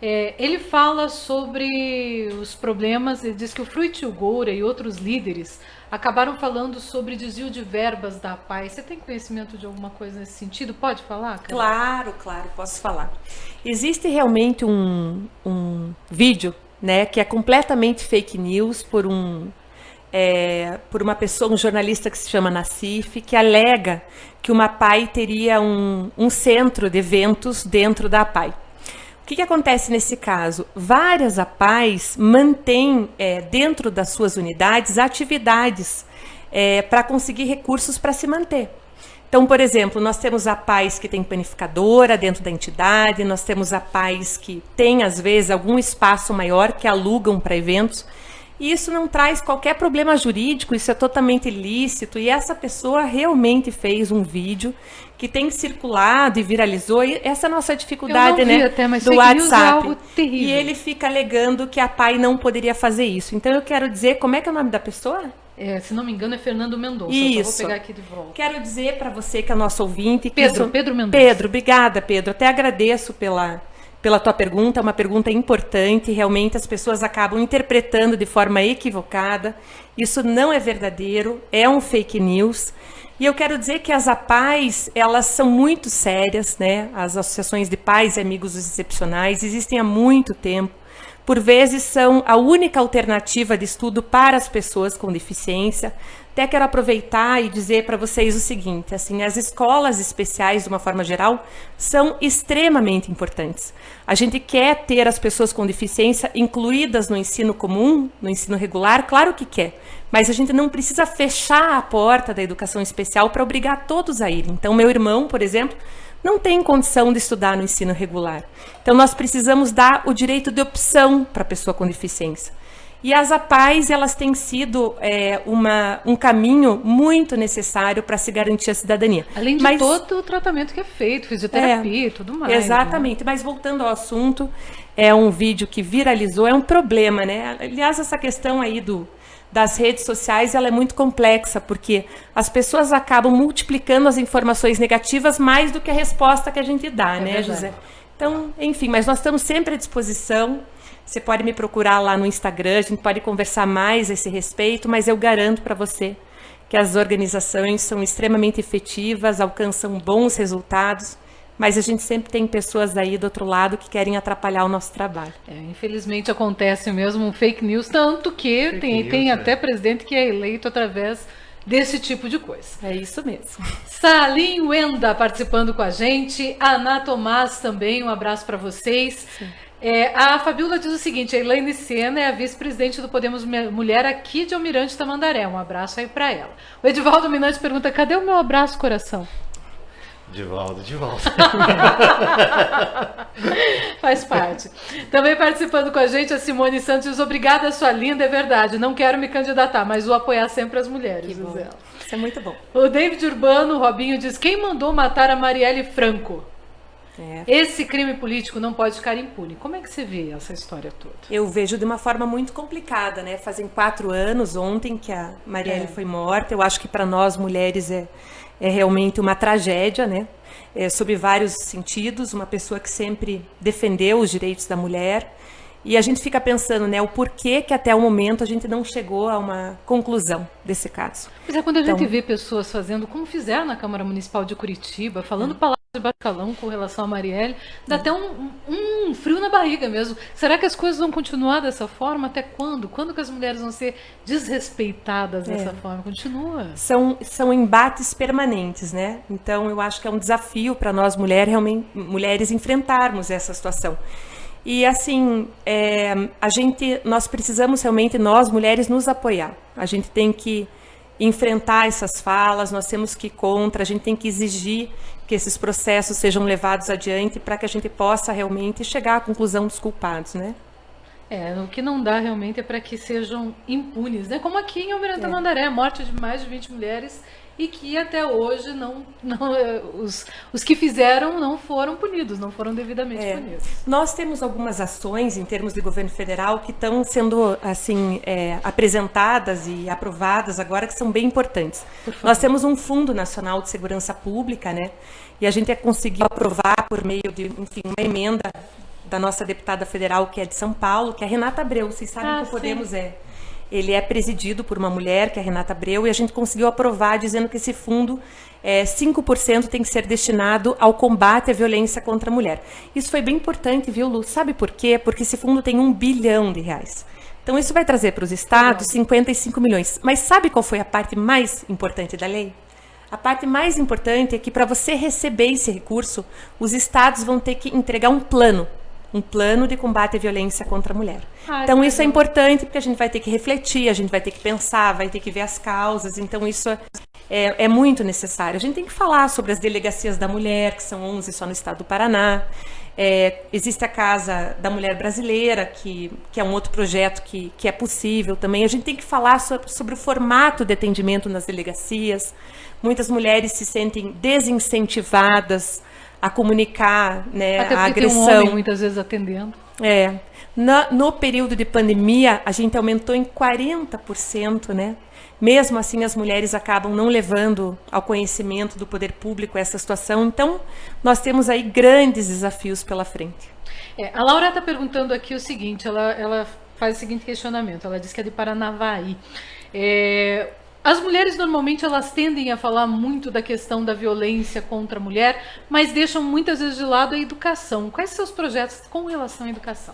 Ele fala sobre os problemas, ele diz que o Fruit Goura e outros líderes acabaram falando sobre desvio de verbas da APAE. Você tem conhecimento de alguma coisa nesse sentido? Pode falar, Carol? Claro, posso falar. Existe realmente um vídeo, né, que é completamente fake news por uma pessoa, um jornalista que se chama Nassif, que alega que uma APAE teria um centro de eventos dentro da APAE. O que acontece nesse caso? Várias APAEs mantêm dentro das suas unidades atividades para conseguir recursos para se manter. Então, por exemplo, nós temos APAEs que tem panificadora dentro da entidade, nós temos APAEs que têm, às vezes, algum espaço maior que alugam para eventos. E isso não traz qualquer problema jurídico, isso é totalmente lícito. E essa pessoa realmente fez um vídeo que tem circulado e viralizou. E essa é a nossa dificuldade, né, até, mas do WhatsApp. É algo terrível. E ele fica alegando que a APAE não poderia fazer isso. Então eu quero dizer, como é que é o nome da pessoa? Se não me engano, é Fernando Mendonça. Isso. Eu só vou pegar aqui de volta. Quero dizer para você que é nosso ouvinte... Pedro Mendonça. Pedro, obrigada, Pedro. Até agradeço pela tua pergunta, é uma pergunta importante, realmente as pessoas acabam interpretando de forma equivocada, isso não é verdadeiro, é um fake news, e eu quero dizer que as APAEs, elas são muito sérias, né? As associações de pais e amigos excepcionais existem há muito tempo, por vezes são a única alternativa de estudo para as pessoas com deficiência. Até quero aproveitar e dizer para vocês o seguinte, assim, as escolas especiais, de uma forma geral, são extremamente importantes. A gente quer ter as pessoas com deficiência incluídas no ensino comum, no ensino regular, claro que quer, mas a gente não precisa fechar a porta da educação especial para obrigar todos a irem. Então, meu irmão, por exemplo, não tem condição de estudar no ensino regular. Então, nós precisamos dar o direito de opção para a pessoa com deficiência. E as APAEs, elas têm sido um caminho muito necessário para se garantir a cidadania. Além de todo o tratamento que é feito, fisioterapia e tudo mais. Exatamente. Né? Mas voltando ao assunto, é um vídeo que viralizou, é um problema, né? Aliás, essa questão aí das redes sociais, ela é muito complexa, porque as pessoas acabam multiplicando as informações negativas mais do que a resposta que a gente dá, né, verdade. José? Então, enfim, mas nós estamos sempre à disposição. Você pode me procurar lá no Instagram, a gente pode conversar mais a esse respeito, mas eu garanto para você que as organizações são extremamente efetivas, alcançam bons resultados, mas a gente sempre tem pessoas aí do outro lado que querem atrapalhar o nosso trabalho. Infelizmente acontece mesmo um fake news, tanto que tem até presidente que é eleito através desse tipo de coisa. É isso mesmo. Salim Wenda participando com a gente, Ana Tomás também, um abraço para vocês. Sim. A Fabiola diz o seguinte, a Elaine Sena é a vice-presidente do Podemos Mulher aqui de Almirante Tamandaré. Um abraço aí para ela. O Edivaldo Minante pergunta, cadê o meu abraço, coração? De volta. Faz parte. Também participando com a gente a Simone Santos diz, obrigada, sua linda, é verdade, não quero me candidatar, mas vou apoiar sempre as mulheres. Que bom. Isso é muito bom. O David Urbano, o Robinho, diz, quem mandou matar a Marielle Franco? Esse crime político não pode ficar impune. Como é que você vê essa história toda? Eu vejo de uma forma muito complicada, né? Fazem 4 anos ontem que a Marielle foi morta. Eu acho que para nós mulheres é realmente uma tragédia, né? Sob vários sentidos, uma pessoa que sempre defendeu os direitos da mulher. E a gente fica pensando, né, o porquê que até o momento a gente não chegou a uma conclusão desse caso. Mas quando a gente vê pessoas fazendo, como fizeram na Câmara Municipal de Curitiba, falando palavras de bacalhau com relação a Marielle, dá até um frio na barriga mesmo. Será que as coisas vão continuar dessa forma? Até quando? Quando que as mulheres vão ser desrespeitadas dessa forma? Continua. São embates permanentes, né? Então eu acho que é um desafio para nós mulheres enfrentarmos essa situação. E assim, nós precisamos realmente, nós mulheres, nos apoiar. A gente tem que enfrentar essas falas, nós temos que ir contra, a gente tem que exigir que esses processos sejam levados adiante para que a gente possa realmente chegar à conclusão dos culpados, né? O que não dá realmente é para que sejam impunes, né? Como aqui em Almirante Tamandaré, a morte de mais de 20 mulheres e que até hoje os que fizeram não foram punidos, não foram devidamente punidos. Nós temos algumas ações em termos de governo federal que estão sendo assim apresentadas e aprovadas agora, que são bem importantes. Nós temos um Fundo Nacional de Segurança Pública, né? E a gente conseguiu aprovar por meio de, enfim, uma emenda da nossa deputada federal, que é de São Paulo, que é a Renata Abreu. Vocês sabem que o Podemos ele é presidido por uma mulher, que é a Renata Abreu, e a gente conseguiu aprovar dizendo que esse fundo, 5% tem que ser destinado ao combate à violência contra a mulher. Isso foi bem importante, viu, Lu? Sabe por quê? Porque esse fundo tem R$1 bilhão. Então isso vai trazer para os estados 55 milhões. Mas sabe qual foi a parte mais importante da lei? A parte mais importante é que para você receber esse recurso, os estados vão ter que entregar um plano de combate à violência contra a mulher. Então isso é importante porque a gente vai ter que refletir, a gente vai ter que pensar, vai ter que ver as causas, então isso é muito necessário. A gente tem que falar sobre as delegacias da mulher, que são 11 só no estado do Paraná. Existe a Casa da Mulher Brasileira, que é um outro projeto que é possível também. A gente tem que falar sobre o formato de atendimento nas delegacias. Muitas mulheres se sentem desincentivadas a comunicar, né, até a agressão. Tem um homem muitas vezes atendendo. No período de pandemia, a gente aumentou em 40%, né? Mesmo assim, as mulheres acabam não levando ao conhecimento do poder público essa situação. Então, nós temos aí grandes desafios pela frente. A Laura está perguntando aqui o seguinte, ela faz o seguinte questionamento, ela diz que é de Paranavaí. As mulheres normalmente elas tendem a falar muito da questão da violência contra a mulher, mas deixam muitas vezes de lado a educação. Quais são os projetos com relação à educação?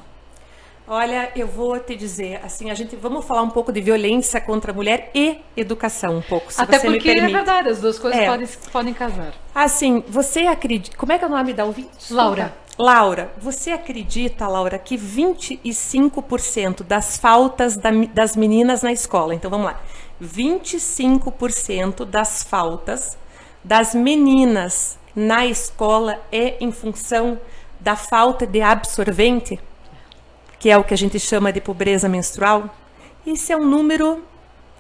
Olha, eu vou te dizer, assim, vamos falar um pouco de violência contra a mulher e educação um pouco, se até você me permite. Até porque é verdade, as duas coisas podem casar. Assim, você acredita... Como é que é o nome da ouvinte? Laura, você acredita, Laura, que 25% das faltas das meninas na escola, então vamos lá, 25% das faltas das meninas na escola é em função da falta de absorvente, que é o que a gente chama de pobreza menstrual? Isso é um número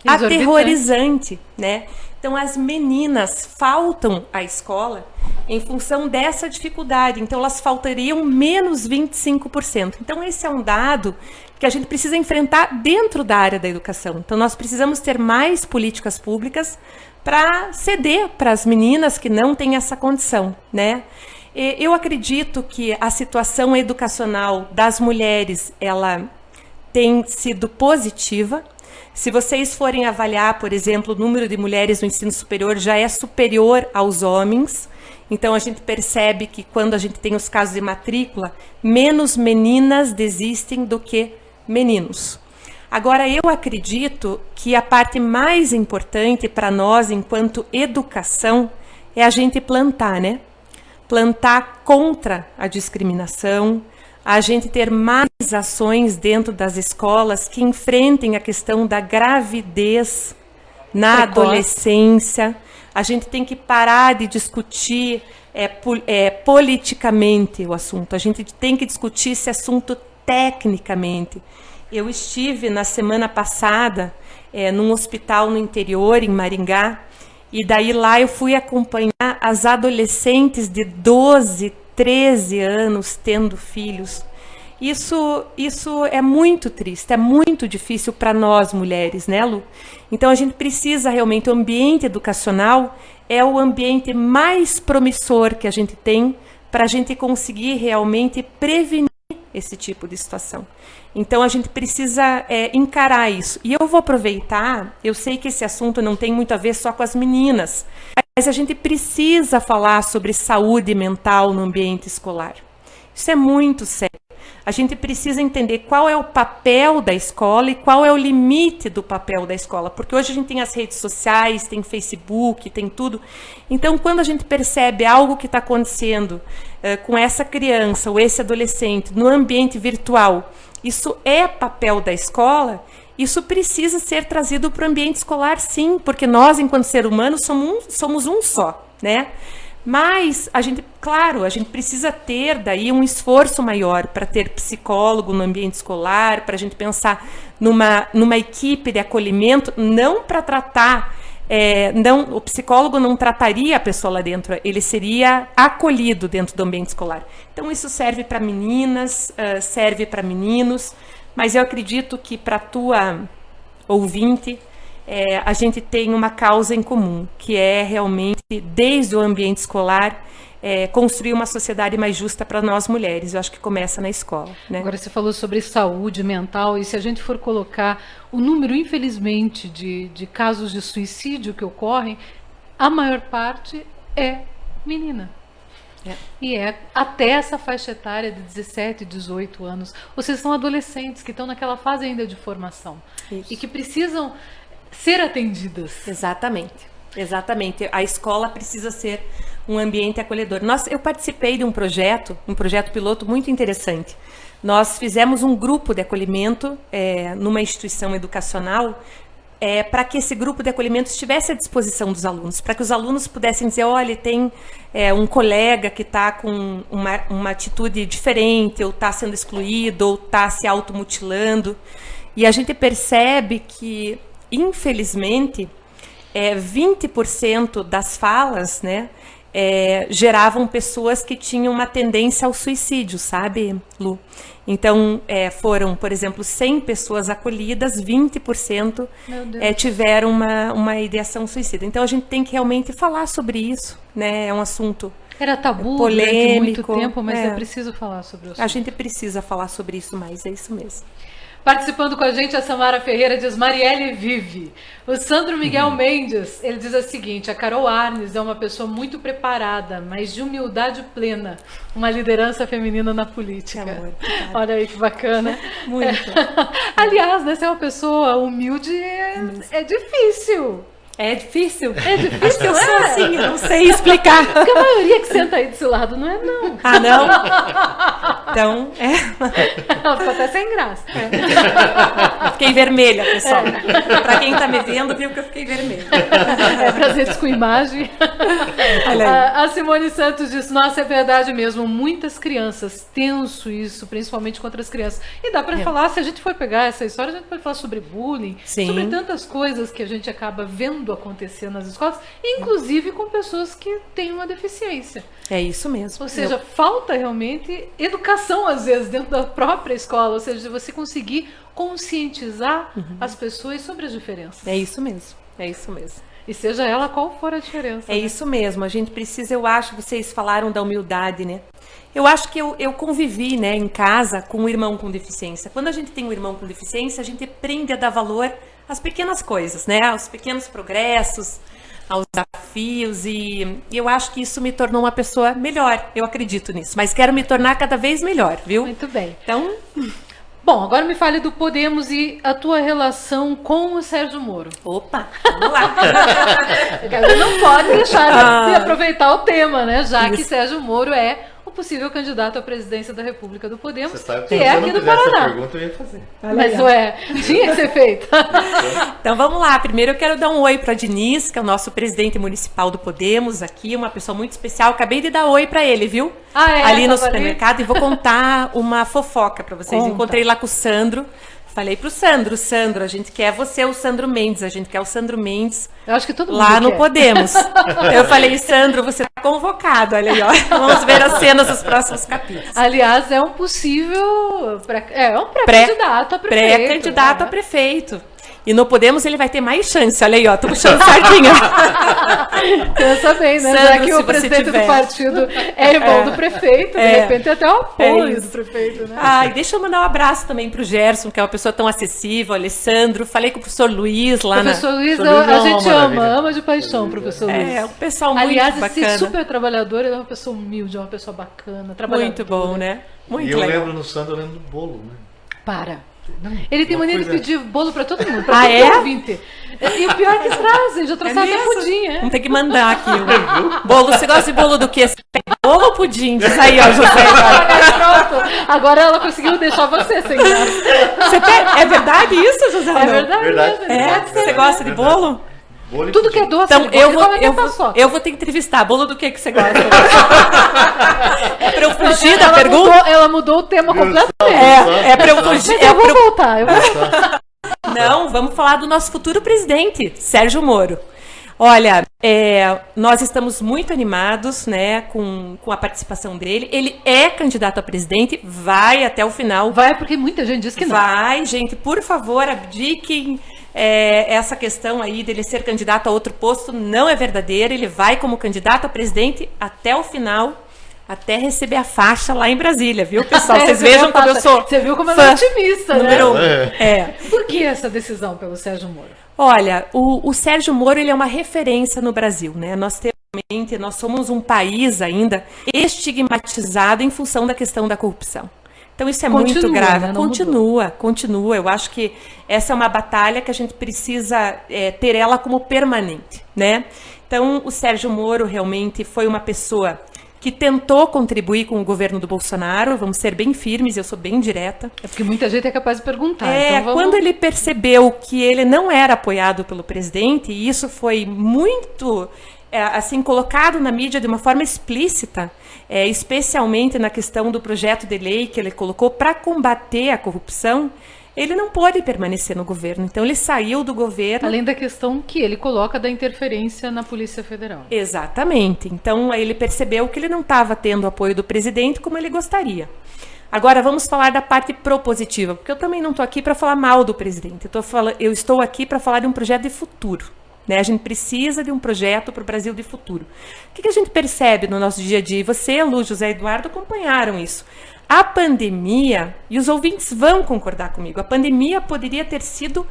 aterrorizante, né? Então, as meninas faltam à escola em função dessa dificuldade. Então, elas faltariam menos 25%. Então, esse é um dado que a gente precisa enfrentar dentro da área da educação. Então, nós precisamos ter mais políticas públicas para ceder para as meninas que não têm essa condição, né? Eu acredito que a situação educacional das mulheres, ela tem sido positiva. Se vocês forem avaliar, por exemplo, o número de mulheres no ensino superior já é superior aos homens. Então, a gente percebe que quando a gente tem os casos de matrícula, menos meninas desistem do que meninos. Agora, eu acredito que a parte mais importante para nós, enquanto educação, é a gente plantar, né? Plantar contra a discriminação, a gente ter mais ações dentro das escolas que enfrentem a questão da gravidez na adolescência. A gente tem que parar de discutir politicamente o assunto. A gente tem que discutir esse assunto tecnicamente. Eu estive na semana passada num hospital no interior, em Maringá, e daí lá eu fui acompanhar as adolescentes de 12, 13 anos tendo filhos. Isso é muito triste, é muito difícil para nós mulheres, né, Lu? Então a gente precisa realmente, o ambiente educacional é o ambiente mais promissor que a gente tem para a gente conseguir realmente prevenir esse tipo de situação. Então a gente precisa encarar isso. E eu vou aproveitar, eu sei que esse assunto não tem muito a ver só com as meninas, mas a gente precisa falar sobre saúde mental no ambiente escolar. Isso é muito sério. A gente precisa entender qual é o papel da escola e qual é o limite do papel da escola. Porque hoje a gente tem as redes sociais, tem Facebook, tem tudo. Então, quando a gente percebe algo que está acontecendo com essa criança ou esse adolescente no ambiente virtual, isso é papel da escola, isso precisa ser trazido para o ambiente escolar, sim. Porque nós, enquanto ser humano, somos um só, né? Mas, a gente precisa ter daí um esforço maior para ter psicólogo no ambiente escolar, para a gente pensar numa equipe de acolhimento, não para tratar o psicólogo não trataria a pessoa lá dentro, ele seria acolhido dentro do ambiente escolar. Então isso serve para meninas, serve para meninos, mas eu acredito que para a tua ouvinte, a gente tem uma causa em comum, que é realmente, desde o ambiente escolar, construir uma sociedade mais justa para nós mulheres. Eu acho que começa na escola, né? Agora você falou sobre saúde mental, e se a gente for colocar o número, infelizmente, de casos de suicídio que ocorrem, a maior parte é menina. E é até essa faixa etária de 17, 18 anos. Ou seja, são adolescentes que estão naquela fase ainda de formação. Isso. E que precisam ser atendidas. Exatamente. A escola precisa ser um ambiente acolhedor. Eu participei de um projeto piloto muito interessante. Nós fizemos um grupo de acolhimento numa instituição educacional para que esse grupo de acolhimento estivesse à disposição dos alunos, para que os alunos pudessem dizer, olha, tem um colega que está com uma atitude diferente, ou está sendo excluído, ou está se automutilando. E a gente percebe que, infelizmente, 20% das falas, né, geravam pessoas que tinham uma tendência ao suicídio, sabe, Lu? Então, foram, por exemplo, 100 pessoas acolhidas, 20% tiveram uma ideação suicida. Então, a gente tem que realmente falar sobre isso, né? É um assunto era tabu polêmico, durante muito tempo, mas é preciso falar sobre o assunto. A gente precisa falar sobre isso mais, é isso mesmo. Participando com a gente, a Samara Ferreira diz, Marielle vive. O Sandro Miguel Mendes, ele diz o seguinte, a Carol Arnes é uma pessoa muito preparada, mas de humildade plena, uma liderança feminina na política. Amor, olha aí que bacana. Muito. Aliás, né, ser uma pessoa humilde é difícil. É difícil? É difícil. Acho que eu sou assim, não sei explicar. Porque a maioria que senta aí desse lado não é, não. Ah, não? Então, Ficou até sem graça. Fiquei vermelha, pessoal. Pra quem tá me vendo, viu que eu fiquei vermelha. Prazeres com imagem. A Simone Santos disse, nossa, é verdade mesmo, muitas crianças, tenso isso, principalmente contra as crianças. E dá pra falar, se a gente for pegar essa história, a gente pode falar sobre bullying, sobre tantas coisas que a gente acaba vendo acontecer nas escolas, inclusive com pessoas que têm uma deficiência. É isso mesmo. Ou seja, falta realmente educação, às vezes, dentro da própria escola, ou seja, de você conseguir conscientizar as pessoas sobre as diferenças. É isso mesmo, é isso mesmo. E seja ela qual for a diferença. É isso mesmo, a gente precisa, eu acho, vocês falaram da humildade, né? Eu acho que eu convivi, né, em casa com um irmão com deficiência. Quando a gente tem um irmão com deficiência, a gente aprende a dar valor às pequenas coisas, né? Aos pequenos progressos, aos desafios, e eu acho que isso me tornou uma pessoa melhor, eu acredito nisso, mas quero me tornar cada vez melhor, viu? Muito bem. Então, bom, agora me fale do Podemos e a tua relação com o Sérgio Moro. Opa, vamos lá. Não pode deixar de aproveitar o tema, né? Já que Sérgio Moro é o possível candidato à presidência da República do Podemos, que é aqui do Paraná. Essa pergunta eu ia fazer. Mas tinha que ser feita. Então vamos lá, primeiro eu quero dar um oi para Diniz, que é o nosso presidente municipal do Podemos aqui, uma pessoa muito especial, acabei de dar oi para ele, viu? Ali no supermercado, e vou contar uma fofoca para vocês. Encontrei lá com o Sandro. Falei pro Sandro, a gente quer você, o Sandro Mendes, a gente quer o Sandro Mendes. Eu acho que todo mundo lá no quer. Podemos. Eu falei, Sandro, você tá convocado, olha aí, ó. Vamos ver as cenas dos próximos capítulos. Aliás, é um possível, é um pré-candidato a prefeito. Pré-candidato a prefeito. E no Podemos ele vai ter mais chance, olha aí, ó, tô puxando sardinha. Pensa bem, né? Sandro, já que o presidente do partido é irmão do prefeito, de repente até o apoio do prefeito, né? E deixa eu mandar um abraço também pro Gerson, que é uma pessoa tão acessível, Alessandro, falei com o professor Luiz lá professor Luiz, a gente ama de paixão o professor Luiz. É um pessoal muito bacana. Aliás, esse super trabalhador, ele é uma pessoa humilde, é uma pessoa bacana, trabalhadora. Muito bom, né? Muito e eu legal. lembro no Sandro, eu lembro do bolo, né? Para. Ele tem mania de pedir bolo pra todo mundo, pra todo ouvinte. E o pior é que trazem, já trouxeram até pudim, Vamos ter que mandar aqui o bolo. Você gosta de bolo do quê? Bolo ou pudim? Diz aí, ó, José. Pronto. Agora ela conseguiu deixar você sem graça. É verdade isso, José? É verdade. Você gosta de bolo? Tudo que é doce, então eu vou te entrevistar. Bolo do que você gosta? É pra eu fugir da pergunta? Ela mudou o tema completamente. É pra eu fugir. Eu vou voltar. Não, vamos falar do nosso futuro presidente, Sérgio Moro. Olha, nós estamos muito animados, né, com a participação dele. Ele é candidato a presidente, vai até o final. Vai, porque muita gente diz que não. Vai, gente, por favor, abdiquem essa questão aí dele ser candidato a outro posto. Não é verdadeira, ele vai como candidato a presidente até o final. Até receber a faixa lá em Brasília, viu, pessoal? Vocês vejam como eu sou. Você viu como eu fã, sou otimista, né? número 1. Por que essa decisão pelo Sérgio Moro? Olha, o Sérgio Moro, ele é uma referência no Brasil, né? Nós somos um país ainda estigmatizado em função da questão da corrupção. Então isso é muito grave. Né? Continua. Eu acho que essa é uma batalha que a gente precisa ter ela como permanente, né? Então o Sérgio Moro realmente foi uma pessoa que tentou contribuir com o governo do Bolsonaro, vamos ser bem firmes, eu sou bem direta. É porque muita gente é capaz de perguntar. Então quando ele percebeu que ele não era apoiado pelo presidente, e isso foi muito assim colocado na mídia de uma forma explícita, especialmente na questão do projeto de lei que ele colocou para combater a corrupção, ele não pôde permanecer no governo. Então ele saiu do governo. Além da questão que ele coloca da interferência na Polícia Federal. Exatamente. Então ele percebeu que ele não estava tendo o apoio do presidente como ele gostaria. Agora vamos falar da parte propositiva, porque eu também não estou aqui para falar mal do presidente. Eu estou aqui para falar de um projeto de futuro. Né? A gente precisa de um projeto para o Brasil de futuro. O que a gente percebe no nosso dia a dia? Você, Lu, José Eduardo, acompanharam isso. A pandemia, e os ouvintes vão concordar comigo, a pandemia poderia ter sido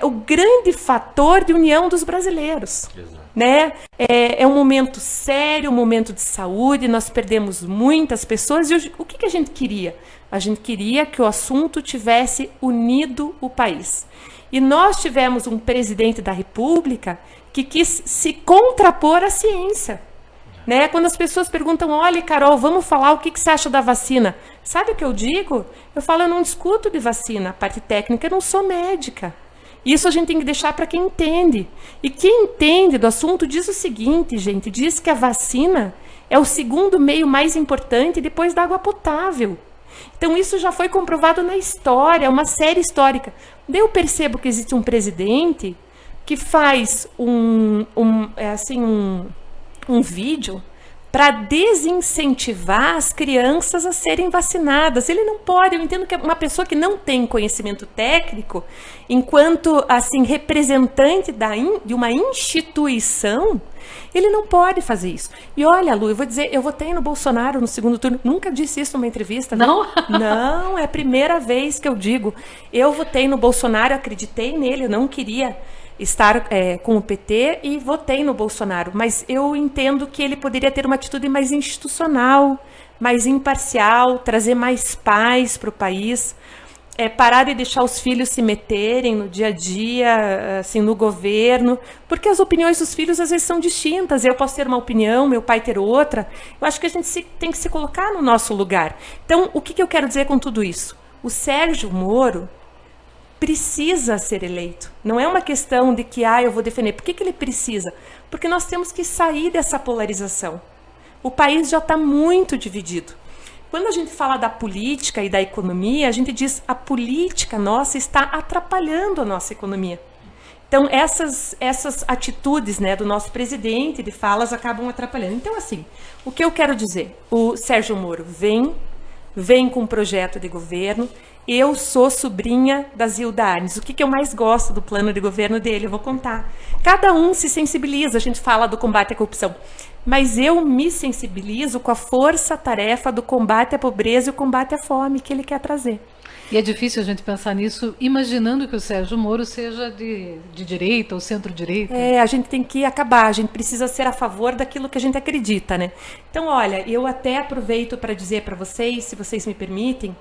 o grande fator de união dos brasileiros. Né? É um momento sério, um momento de saúde, nós perdemos muitas pessoas. E o que a gente queria? A gente queria que o assunto tivesse unido o país. E nós tivemos um presidente da República que quis se contrapor à ciência. Né? Quando as pessoas perguntam, olha, Carol, vamos falar o que você acha da vacina. Sabe o que eu digo? Eu falo, eu não discuto de vacina, a parte técnica, eu não sou médica. Isso a gente tem que deixar para quem entende. E quem entende do assunto diz o seguinte, gente, diz que a vacina é o segundo meio mais importante depois da água potável. Então isso já foi comprovado na história, uma série histórica. Daí eu percebo que existe um presidente que faz um vídeo para desincentivar as crianças a serem vacinadas. Ele não pode, eu entendo que uma pessoa que não tem conhecimento técnico, enquanto assim representante de uma instituição, ele não pode fazer isso. E olha, Lu, eu vou dizer, eu votei no Bolsonaro no segundo turno, nunca disse isso numa entrevista. Não? Não, é a primeira vez que eu digo. Eu votei no Bolsonaro, acreditei nele, eu não queria estar com o PT e votei no Bolsonaro, mas eu entendo que ele poderia ter uma atitude mais institucional, mais imparcial, trazer mais paz para o país, parar de deixar os filhos se meterem no dia a dia, assim, no governo, porque as opiniões dos filhos às vezes são distintas. Eu posso ter uma opinião, meu pai ter outra. Eu acho que a gente tem que se colocar no nosso lugar. Então, o que eu quero dizer com tudo isso? O Sérgio Moro precisa ser eleito. Não é uma questão de que eu vou defender. Por que ele precisa? Porque nós temos que sair dessa polarização. O país já está muito dividido. Quando a gente fala da política e da economia, a gente diz a política nossa está atrapalhando a nossa economia. Então, essas atitudes, né, do nosso presidente, de falas, acabam atrapalhando. Então, assim, o que eu quero dizer? O Sérgio Moro vem com um projeto de governo. Eu sou sobrinha da Zilda Arnes. O que eu mais gosto do plano de governo dele? Eu vou contar. Cada um se sensibiliza, a gente fala do combate à corrupção. Mas eu me sensibilizo com a força-tarefa do combate à pobreza e o combate à fome que ele quer trazer. E é difícil a gente pensar nisso, imaginando que o Sérgio Moro seja de direita ou centro-direita. A gente tem que acabar, a gente precisa ser a favor daquilo que a gente acredita, né? Então, olha, eu até aproveito para dizer para vocês, se vocês me permitem,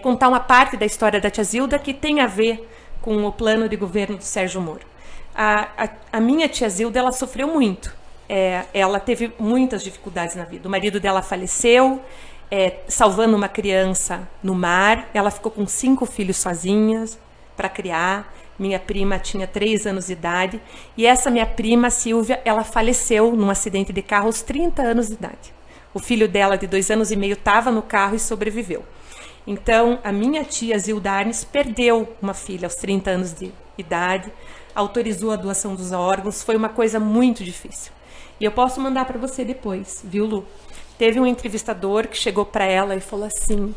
contar uma parte da história da tia Zilda que tem a ver com o plano de governo do Sérgio Moro. A minha tia Zilda, ela sofreu muito. Ela teve muitas dificuldades na vida. O marido dela faleceu, salvando uma criança no mar. Ela ficou com 5 filhos sozinhas para criar. Minha prima tinha 3 anos de idade. E essa minha prima, Silvia, ela faleceu num acidente de carro aos 30 anos de idade. O filho dela, de 2 anos e meio, estava no carro e sobreviveu. Então, a minha tia Zilda Arnes perdeu uma filha aos 30 anos de idade, autorizou a doação dos órgãos, foi uma coisa muito difícil. E eu posso mandar para você depois, viu, Lu? Teve um entrevistador que chegou para ela e falou assim: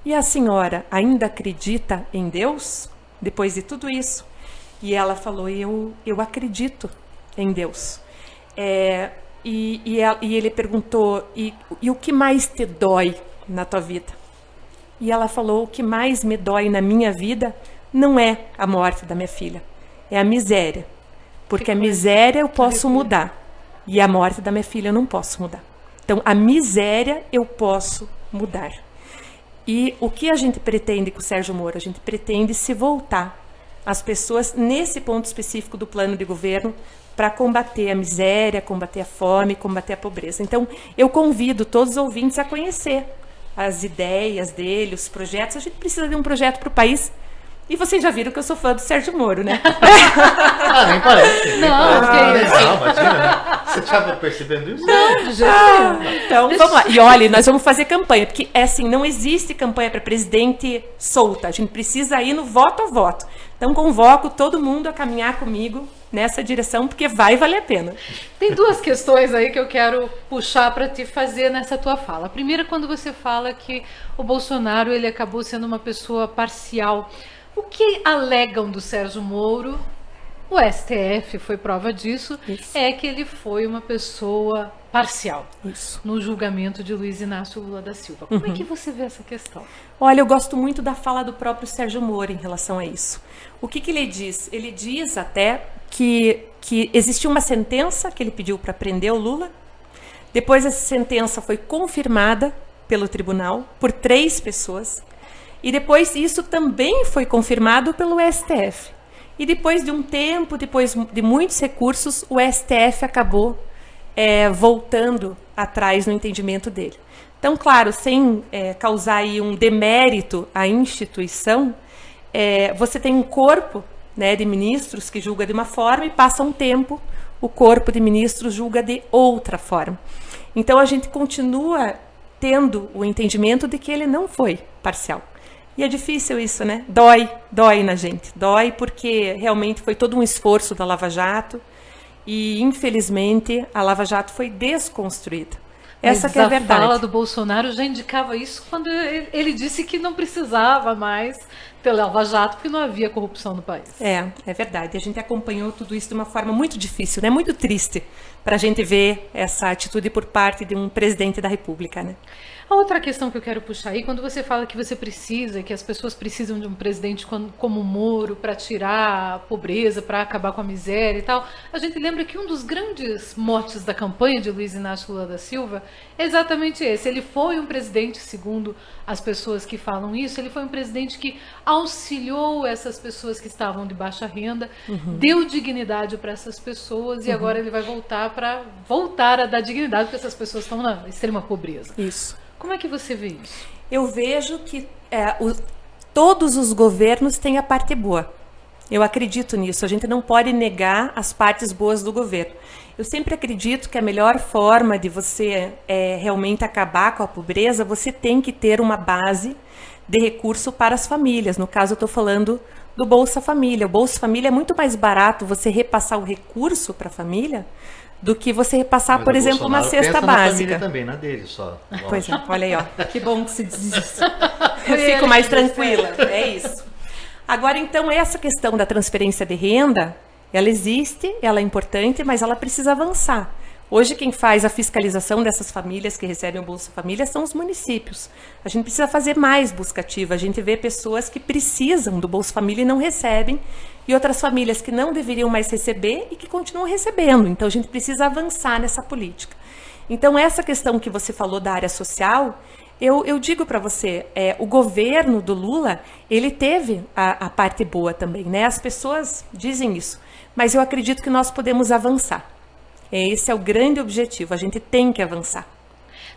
e a senhora ainda acredita em Deus depois de tudo isso? E ela falou: eu acredito em Deus. E ele perguntou: e o que mais te dói na tua vida? E ela falou: o que mais me dói na minha vida não é a morte da minha filha, é a miséria. Porque a miséria eu posso mudar e a morte da minha filha eu não posso mudar. Então, a miséria eu posso mudar. E o que a gente pretende com o Sérgio Moro? A gente pretende se voltar às pessoas nesse ponto específico do plano de governo para combater a miséria, combater a fome, combater a pobreza. Então, eu convido todos os ouvintes a conhecer as ideias dele, os projetos. A gente precisa de um projeto para o país. E vocês já viram que eu sou fã do Sérgio Moro, né? Nem parece. Não, que isso. Não, imagina. Você estava percebendo isso? Não, de jeito nenhum. Então, vamos lá. E olha, nós vamos fazer campanha, porque é assim, não existe campanha para presidente solta. A gente precisa ir no voto a voto. Então, convoco todo mundo a caminhar comigo nessa direção, porque vai valer a pena. Tem duas questões aí que eu quero puxar para te fazer nessa tua fala. A primeira, quando você fala que o Bolsonaro ele acabou sendo uma pessoa parcial. O que alegam do Sérgio Moro, o STF foi prova disso, é que ele foi uma pessoa parcial no julgamento de Luiz Inácio Lula da Silva. Como é que você vê essa questão? Olha, eu gosto muito da fala do próprio Sérgio Moro em relação a isso. O que ele diz? Ele diz até que existiu uma sentença que ele pediu para prender o Lula. Depois essa sentença foi confirmada pelo tribunal por 3 pessoas. E depois isso também foi confirmado pelo STF. E depois de um tempo, depois de muitos recursos, o STF acabou voltando atrás no entendimento dele. Então, claro, sem causar aí um demérito à instituição, você tem um corpo, né, de ministros que julga de uma forma e passa um tempo, o corpo de ministros julga de outra forma. Então, a gente continua tendo o entendimento de que ele não foi parcial. E é difícil isso, né? Dói na gente. Dói porque realmente foi todo um esforço da Lava Jato e, infelizmente, a Lava Jato foi desconstruída. Essa que é a verdade. A fala do Bolsonaro já indicava isso quando ele disse que não precisava mais ter Lava Jato porque não havia corrupção no país. É verdade. A gente acompanhou tudo isso de uma forma muito difícil, né? Muito triste para a gente ver essa atitude por parte de um presidente da República, né? A outra questão que eu quero puxar aí, quando você fala que você precisa, que as pessoas precisam de um presidente como o Moro para tirar a pobreza, para acabar com a miséria e tal, a gente lembra que um dos grandes motes da campanha de Luiz Inácio Lula da Silva é exatamente esse. Ele foi um presidente, segundo as pessoas que falam isso, ele foi um presidente que auxiliou essas pessoas que estavam de baixa renda, deu dignidade para essas pessoas e agora ele vai voltar a dar dignidade porque essas pessoas estão na extrema pobreza. Isso. Como é que você vê isso? Eu vejo que todos os governos têm a parte boa. Eu acredito nisso. A gente não pode negar as partes boas do governo. Eu sempre acredito que a melhor forma de você realmente acabar com a pobreza, você tem que ter uma base de recurso para as famílias. No caso, eu estou falando do Bolsa Família. O Bolsa Família é muito mais barato você repassar o recurso para a família do que você repassar, por exemplo, uma cesta básica. Na família também, na dele só. Pois é, olha aí, ó. Que bom que se diz isso. Eu fico mais tranquila. É isso. Agora, então, essa questão da transferência de renda, ela existe, ela é importante, mas ela precisa avançar. Hoje, quem faz a fiscalização dessas famílias que recebem o Bolsa Família são os municípios. A gente precisa fazer mais busca ativa. A gente vê pessoas que precisam do Bolsa Família e não recebem, e outras famílias que não deveriam mais receber e que continuam recebendo. Então, a gente precisa avançar nessa política. Então, essa questão que você falou da área social, eu digo para você, o governo do Lula, ele teve a parte boa também, né? As pessoas dizem isso, mas eu acredito que nós podemos avançar. Esse é o grande objetivo, a gente tem que avançar.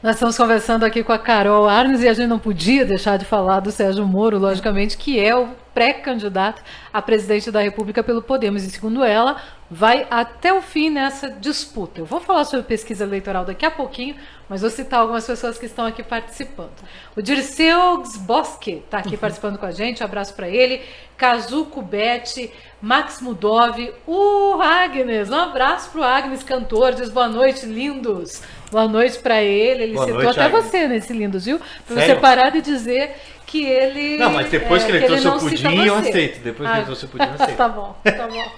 Nós estamos conversando aqui com a Carol Arnes e a gente não podia deixar de falar do Sérgio Moro, logicamente, que é o pré-candidato a presidente da República pelo Podemos. E segundo ela, vai até o fim nessa disputa. Eu vou falar sobre pesquisa eleitoral daqui a pouquinho, mas vou citar algumas pessoas que estão aqui participando. O Dirceu Gsboski está aqui participando com a gente, um abraço para ele. Kazu Kubete, Max Mudov, o Agnes, um abraço para o Agnes, cantor, diz boa noite, lindos. Boa noite para ele, ele boa citou noite, até Agnes. você nesse lindos, viu? Para você Sério? parar de dizer que ele... Não, mas depois que ele trouxe o não cita pudim, eu você. aceito. Depois que ele trouxe o pudim, eu aceito. Tá bom, tá bom.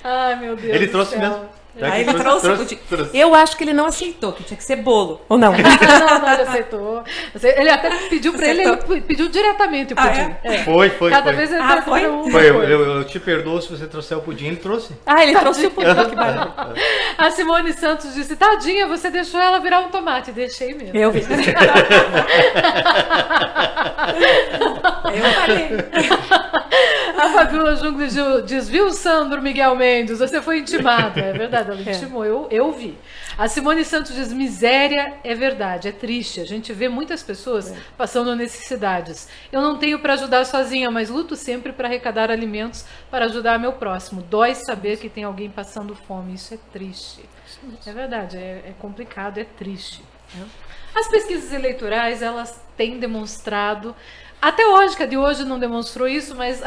Ai, meu Deus Ele do trouxe céu. mesmo. Já que Aí ele trouxe o pudim. trouxe. Eu acho que ele não aceitou, que tinha que ser bolo. Ou não? Não, ele aceitou. Ele até pediu pra ele pediu diretamente o pudim. é? Foi. Cada vez ele Ah, tá foi? comprando uma Foi, coisa. eu te perdoo se você trouxer o pudim, ele trouxe. Ele trouxe o pudim, que barulho. A Simone Santos disse, tadinha, você deixou ela virar um tomate. Deixei mesmo. Eu vi. Eu falei. A Fabiola Jungli diz, viu, Sandro Miguel Mendes, você foi intimado. É verdade, ela intimou, eu vi. A Simone Santos diz, miséria é verdade, é triste. A gente vê muitas pessoas passando necessidades. Eu não tenho para ajudar sozinha, mas luto sempre para arrecadar alimentos para ajudar meu próximo. Dói saber que tem alguém passando fome, isso é triste. É verdade, é complicado, é triste. Né? As pesquisas eleitorais, elas têm demonstrado, até hoje, que a de hoje não demonstrou isso, mas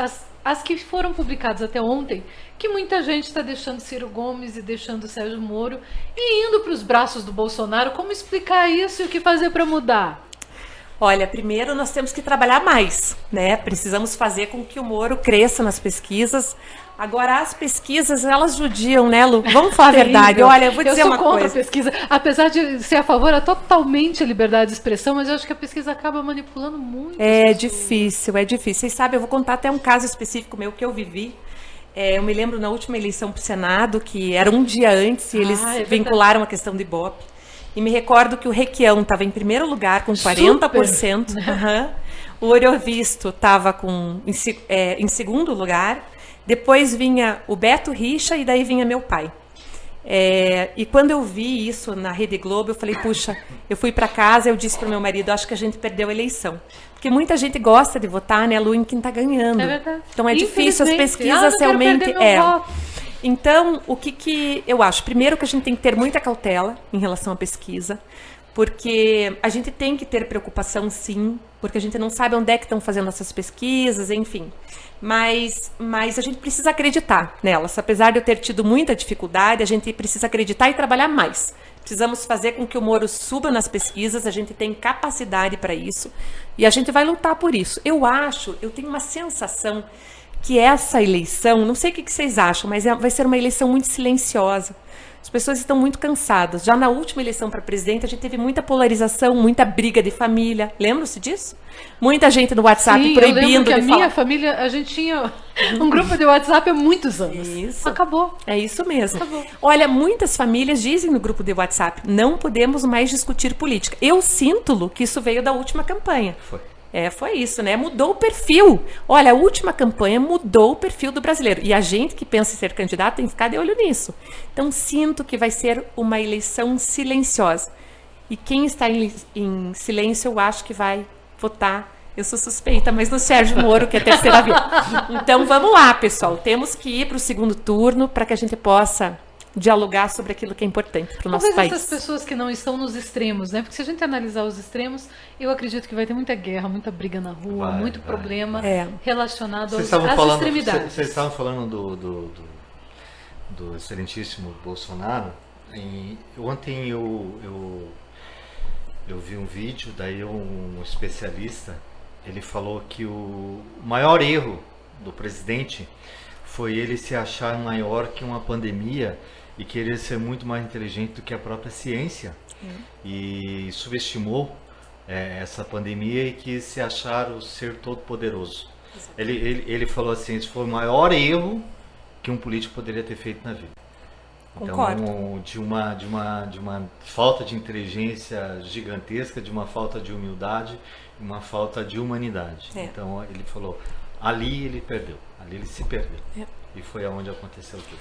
as que foram publicadas até ontem, que muita gente está deixando Ciro Gomes e deixando Sérgio Moro e indo para os braços do Bolsonaro. Como explicar isso e o que fazer para mudar? Olha, primeiro nós temos que trabalhar mais, né? Precisamos fazer com que o Moro cresça nas pesquisas. Agora, as pesquisas, elas judiam, né, Lu? Vamos falar a verdade. Olha, eu vou dizer uma contra coisa. a pesquisa, apesar de ser a favor a totalmente a liberdade de expressão, mas eu acho que a pesquisa acaba manipulando muito. É difícil, é difícil. Vocês sabem, eu vou contar até um caso específico meu que eu vivi. Eu me lembro na última eleição para o Senado, que era um dia antes, e eles vincularam a questão do Ibope. E me recordo que o Requião estava em primeiro lugar com 40%. O Oriovisto estava em segundo lugar. Depois vinha o Beto Richa e daí vinha meu pai. E quando eu vi isso na Rede Globo, eu falei, puxa, eu fui para casa, eu disse para o meu marido, acho que a gente perdeu a eleição. Porque muita gente gosta de votar, né, Lu, em quem está ganhando. É verdade. Então é difícil, as pesquisas realmente... Então, o que eu acho? Primeiro que a gente tem que ter muita cautela em relação à pesquisa, porque a gente tem que ter preocupação, sim, porque a gente não sabe onde é que estão fazendo essas pesquisas, enfim. Mas a gente precisa acreditar nelas. Apesar de eu ter tido muita dificuldade, a gente precisa acreditar e trabalhar mais. Precisamos fazer com que o Moro suba nas pesquisas, a gente tem capacidade para isso e a gente vai lutar por isso. Eu tenho uma sensação que essa eleição, não sei o que vocês acham, mas vai ser uma eleição muito silenciosa. As pessoas estão muito cansadas. Já na última eleição para presidente, a gente teve muita polarização, muita briga de família. Lembram-se disso? Muita gente no WhatsApp proibindo eu lembro que de a minha falar. família, a gente tinha um grupo de WhatsApp há muitos anos. Isso. Acabou. É isso mesmo. Acabou. Olha, muitas famílias dizem no grupo de WhatsApp, não podemos mais discutir política. Eu sinto, Lu, que isso veio da última campanha. Foi isso, né? Mudou o perfil. Olha, a última campanha mudou o perfil do brasileiro. E a gente que pensa em ser candidato tem que ficar de olho nisso. Então, sinto que vai ser uma eleição silenciosa. E quem está em silêncio, eu acho que vai votar. Eu sou suspeita, mas no Sérgio Moro, que é a terceira vez. Então, vamos lá, pessoal. Temos que ir para o segundo turno para que a gente possa dialogar sobre aquilo que é importante para o nosso país. Essas pessoas que não estão nos extremos, né? Porque se a gente analisar os extremos, eu acredito que vai ter muita guerra, muita briga na rua, muito problema relacionado às extremidades. Vocês estavam falando do excelentíssimo Bolsonaro. Ontem eu vi um vídeo, daí um especialista, ele falou que o maior erro do presidente foi ele se achar maior que uma pandemia e querer ser muito mais inteligente do que a própria ciência. E subestimou essa pandemia e quis se achar o ser todo-poderoso. Ele falou assim, esse foi o maior erro que um político poderia ter feito na vida. Concordo. Então, de uma falta de inteligência gigantesca, de uma falta de humildade, uma falta de humanidade. Então, ele falou, ali ele perdeu, ali ele se perdeu. E foi aonde aconteceu tudo.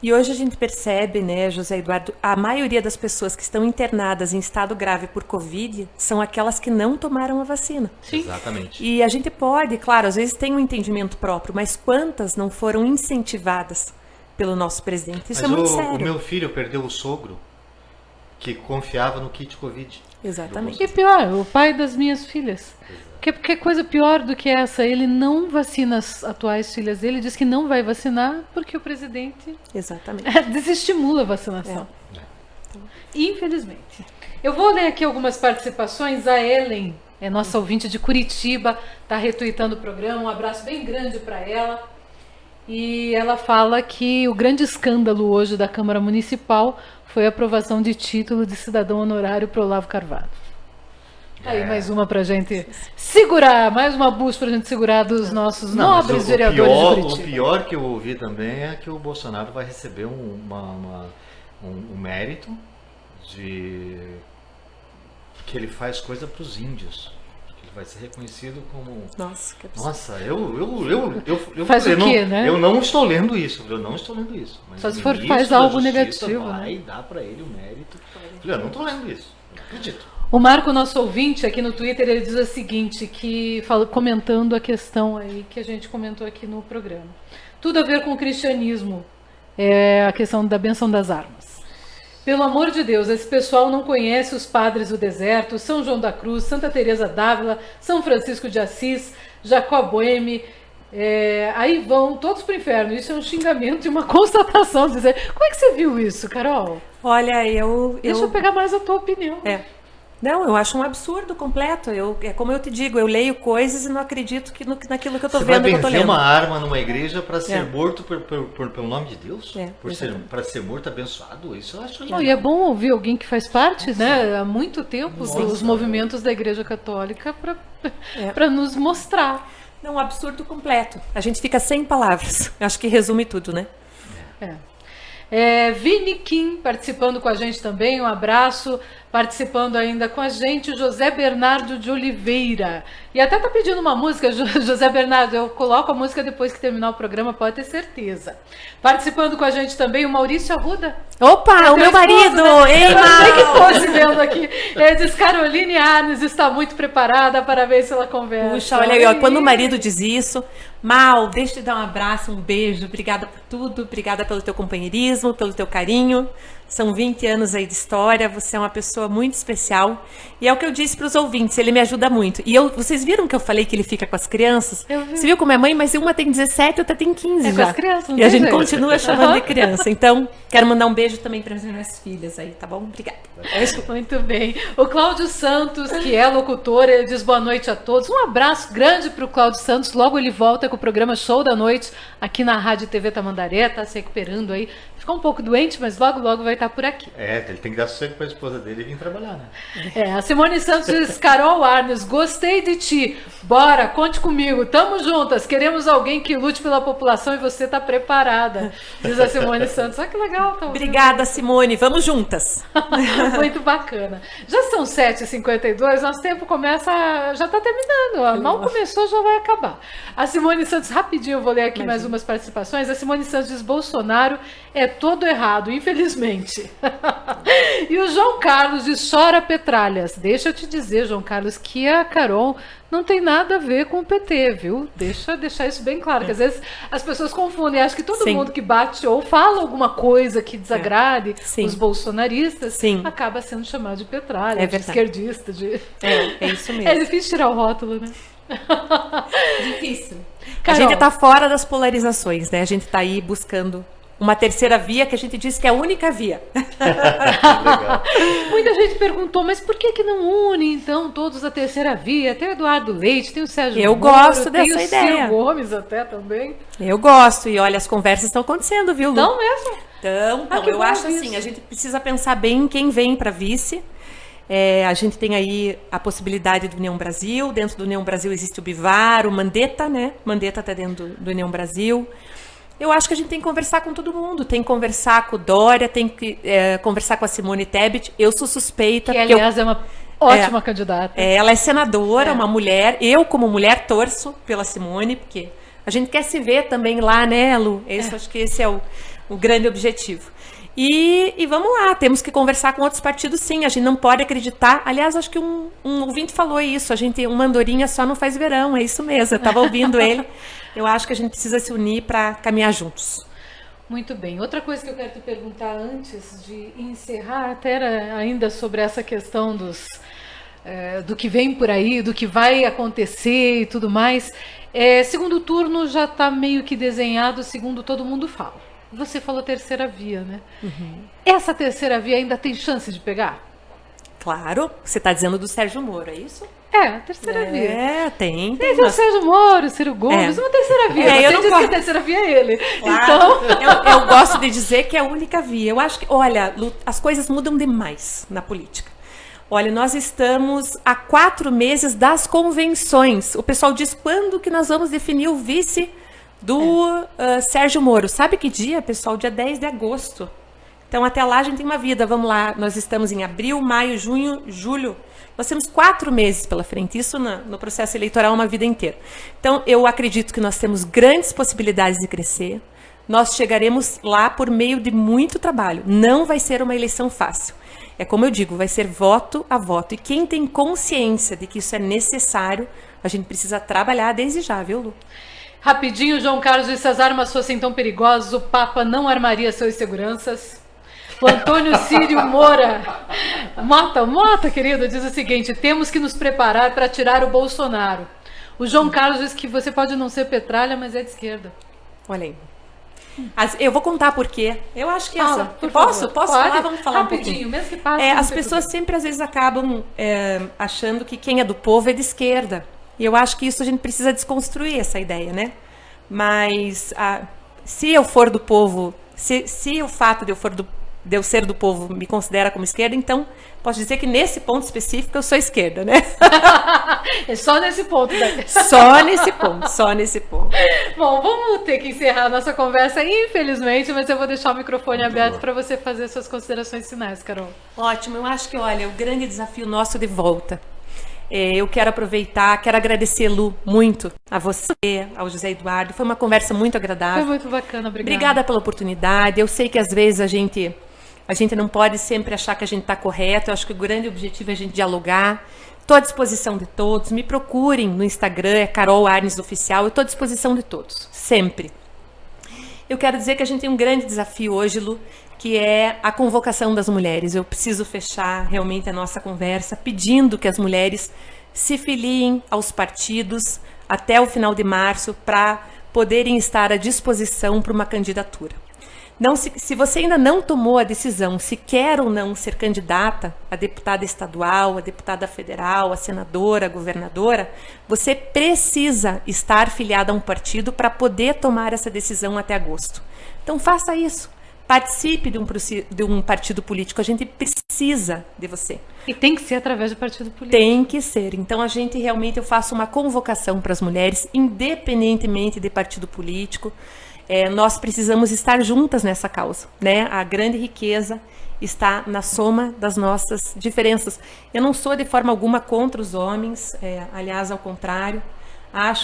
E hoje a gente percebe, né, José Eduardo, a maioria das pessoas que estão internadas em estado grave por Covid são aquelas que não tomaram a vacina. Sim. Exatamente. E a gente pode, claro, às vezes tem um entendimento próprio, mas quantas não foram incentivadas pelo nosso presidente. Isso Mas é muito o sério. meu filho perdeu o sogro que confiava no kit Covid. Exatamente. E pior, o pai das minhas filhas. Que coisa pior do que essa? Ele não vacina as atuais filhas dele, diz que não vai vacinar porque o presidente Exatamente. desestimula a vacinação. Infelizmente. Eu vou ler aqui algumas participações. A Ellen, é nossa ouvinte de Curitiba, está retuitando o programa. Um abraço bem grande para ela. E ela fala que o grande escândalo hoje da Câmara Municipal foi a aprovação de título de cidadão honorário para Olavo Carvalho. Aí, mais uma pra gente segurar, mais uma busca pra gente segurar dos nossos nobres vereadores de Curitiba. O pior que eu ouvi também é que o Bolsonaro vai receber um mérito de que ele faz coisa pros índios. Ele vai ser reconhecido como... Nossa, que absurdo. Nossa, eu Faz o quê, não, né? Eu não estou lendo isso, Mas Só o se for ministro faz da algo Justiça negativo, vai né? dar pra ele o mérito. Eu não estou lendo isso, não acredito. O Marco, nosso ouvinte, aqui no Twitter, ele diz o seguinte, comentando a questão aí que a gente comentou aqui no programa. Tudo a ver com o cristianismo, a questão da bênção das armas. Pelo amor de Deus, esse pessoal não conhece os padres do deserto, São João da Cruz, Santa Teresa d'Ávila, São Francisco de Assis, Jacó Boehme, aí vão todos para o inferno. Isso é um xingamento e uma constatação. Dizer, como é que você viu isso, Carol? Olha, Deixa eu pegar mais a tua opinião. Não, eu acho um absurdo completo. É como eu te digo, eu leio coisas e não acredito naquilo que eu estou vendo, que eu estou Você vai benzer lendo. uma arma numa igreja para ser morto pelo nome de Deus? Para ser morto abençoado? Isso eu acho E é bom ouvir alguém que faz parte, né, há muito tempo dos movimentos da Igreja Católica para nos mostrar. Não, um absurdo completo. A gente fica sem palavras. Acho que resume tudo, né? Vini Kim participando com a gente também, um abraço. Participando ainda com a gente, o José Bernardo de Oliveira. E até tá pedindo uma música, José Bernardo, eu coloco a música depois que terminar o programa, pode ter certeza. Participando com a gente também o Maurício Arruda. Opa, o meu marido! Né? Eu achei que fosse vendo aqui. Ele diz, Caroline Arnes está muito preparada, parabéns pela conversa. Puxa, olha aí, ó, quando o marido diz isso, Mal, deixa eu te dar um abraço, um beijo, obrigada por tudo, obrigada pelo teu companheirismo, pelo teu carinho. São 20 anos aí de história, você é uma pessoa muito especial. E é o que eu disse para os ouvintes, ele me ajuda muito. E vocês viram que eu falei que ele fica com as crianças? Você viu como é mãe, mas uma tem 17 e outra tem 15 já. Com as crianças, não e a gente jeito. continua chamando de criança. Então, quero mandar um beijo também para as minhas filhas aí, tá bom? Obrigada. Muito bem. O Cláudio Santos, que é locutor, ele diz boa noite a todos. Um abraço grande para o Cláudio Santos. Logo ele volta com o programa Show da Noite aqui na Rádio TV Tamandaré, tá se recuperando aí. Ficou um pouco doente, mas logo vai estar por aqui. Ele tem que dar sossego para a esposa dele e vir trabalhar, né? A Simone Santos diz, Carol Arnes, gostei de ti. Bora, conte comigo. Tamo juntas. Queremos alguém que lute pela população e você tá preparada. Diz a Simone Santos. Olha que legal. Tá. Obrigada, Simone. Vamos juntas. Muito bacana. Já são 7h52, nosso tempo já tá terminando. Mal começou, já vai acabar. A Simone Santos, rapidinho, eu vou ler aqui mais umas participações. A Simone Santos diz, Bolsonaro é todo errado, infelizmente. E o João Carlos diz, chora petralhas. Deixa eu te dizer, João Carlos, que a Carol não tem nada a ver com o PT, viu? Deixar isso bem claro, que às vezes as pessoas confundem. Acho que todo mundo que bate ou fala alguma coisa que desagrade os bolsonaristas acaba sendo chamado de petralha, de esquerdista. É isso mesmo. É difícil tirar o rótulo, né? Difícil. Carol. A gente está fora das polarizações, né? A gente está aí buscando uma terceira via que a gente diz que é a única via. Legal. Muita gente perguntou, mas por que não une, então, todos a terceira via? Tem o Eduardo Leite, tem o Sérgio Eu Moro, gosto tem dessa o ideia. Ciro Gomes até também. Eu gosto, e olha, as conversas estão acontecendo, viu, Lu? Não mesmo? Então, que eu bom acho isso. assim, a gente precisa pensar bem em quem vem para vice. A gente tem aí a possibilidade do União Brasil, dentro do União Brasil existe o Bivar, o Mandetta, né? Mandetta está dentro do União Brasil. Eu acho que a gente tem que conversar com todo mundo, tem que conversar com o Dória, tem que conversar com a Simone Tebet. Eu sou suspeita. Que, aliás, é uma ótima candidata. Ela é senadora, uma mulher. Eu, como mulher, torço pela Simone, porque a gente quer se ver também lá, né, Lu? Acho que esse é o grande objetivo. E vamos lá, temos que conversar com outros partidos, sim. A gente não pode acreditar. Aliás, acho que um ouvinte falou isso. Uma andorinha só não faz verão. É isso mesmo. Eu estava ouvindo ele. Eu acho que a gente precisa se unir para caminhar juntos. Muito bem. Outra coisa que eu quero te perguntar antes de encerrar, até era ainda sobre essa questão do que vem por aí, do que vai acontecer e tudo mais. Segundo turno já está meio que desenhado, segundo todo mundo fala. Você falou terceira via, né? Uhum. Essa terceira via ainda tem chance de pegar? Claro. Você está dizendo do Sérgio Moro, é isso? A terceira via. Tem. Tem o Sérgio Moro, Ciro Gomes, uma terceira via. Eu não disse que a terceira via é ele. Claro. Então... eu gosto de dizer que é a única via. Eu acho que, olha, as coisas mudam demais na política. Olha, nós estamos há 4 meses das convenções. O pessoal diz quando que nós vamos definir o vice do Sérgio Moro. Sabe que dia, pessoal? Dia 10 de agosto. Então, até lá a gente tem uma vida. Vamos lá, nós estamos em abril, maio, junho, julho. Nós temos 4 meses pela frente. Isso no processo eleitoral é uma vida inteira. Então, eu acredito que nós temos grandes possibilidades de crescer. Nós chegaremos lá por meio de muito trabalho. Não vai ser uma eleição fácil. É como eu digo, vai ser voto a voto. E quem tem consciência de que isso é necessário, a gente precisa trabalhar desde já, viu, Lu? Rapidinho, João Carlos disse: as armas fossem tão perigosas, o Papa não armaria suas seguranças. O Antônio Círio Moura, Mota, querido, diz o seguinte: temos que nos preparar para tirar o Bolsonaro. O João Carlos diz que você pode não ser petralha, mas é de esquerda. Olha aí. Eu vou contar por quê. Eu acho que Posso falar? Vamos falar rapidinho, um pouquinho. Mesmo que passe, as pessoas sempre, às vezes, acabam achando que quem é do povo é de esquerda. E eu acho que isso a gente precisa desconstruir, essa ideia, né? Mas se eu for do povo, se o fato de eu ser do povo me considera como esquerda, então posso dizer que nesse ponto específico eu sou esquerda, né? É só nesse ponto, né? Só nesse ponto. Bom, vamos ter que encerrar a nossa conversa, infelizmente, mas eu vou deixar o microfone aberto para você fazer suas considerações finais, Carol. Ótimo, eu acho que, olha, o grande desafio nosso de volta. Eu quero aproveitar, quero agradecer, Lu, muito a você, ao José Eduardo. Foi uma conversa muito agradável. Foi muito bacana, obrigada. Obrigada pela oportunidade. Eu sei que às vezes a gente não pode sempre achar que a gente está correto. Eu acho que o grande objetivo é a gente dialogar. Estou à disposição de todos. Me procurem no Instagram, é Carol Arnes Oficial. Eu estou à disposição de todos, sempre. Eu quero dizer que a gente tem um grande desafio hoje, Lu, que é a convocação das mulheres. Eu preciso fechar realmente a nossa conversa pedindo que as mulheres se filiem aos partidos até o final de março para poderem estar à disposição para uma candidatura. Não, se você ainda não tomou a decisão se quer ou não ser candidata a deputada estadual, a deputada federal, a senadora, a governadora, você precisa estar filiada a um partido para poder tomar essa decisão até agosto. Então faça isso. Participe de um partido político. A gente precisa de você. E tem que ser através do partido político. Tem que ser. Então, eu faço uma convocação para as mulheres, independentemente de partido político. Nós precisamos estar juntas nessa causa, né? A grande riqueza está na soma das nossas diferenças. Eu não sou de forma alguma contra os homens, aliás, ao contrário.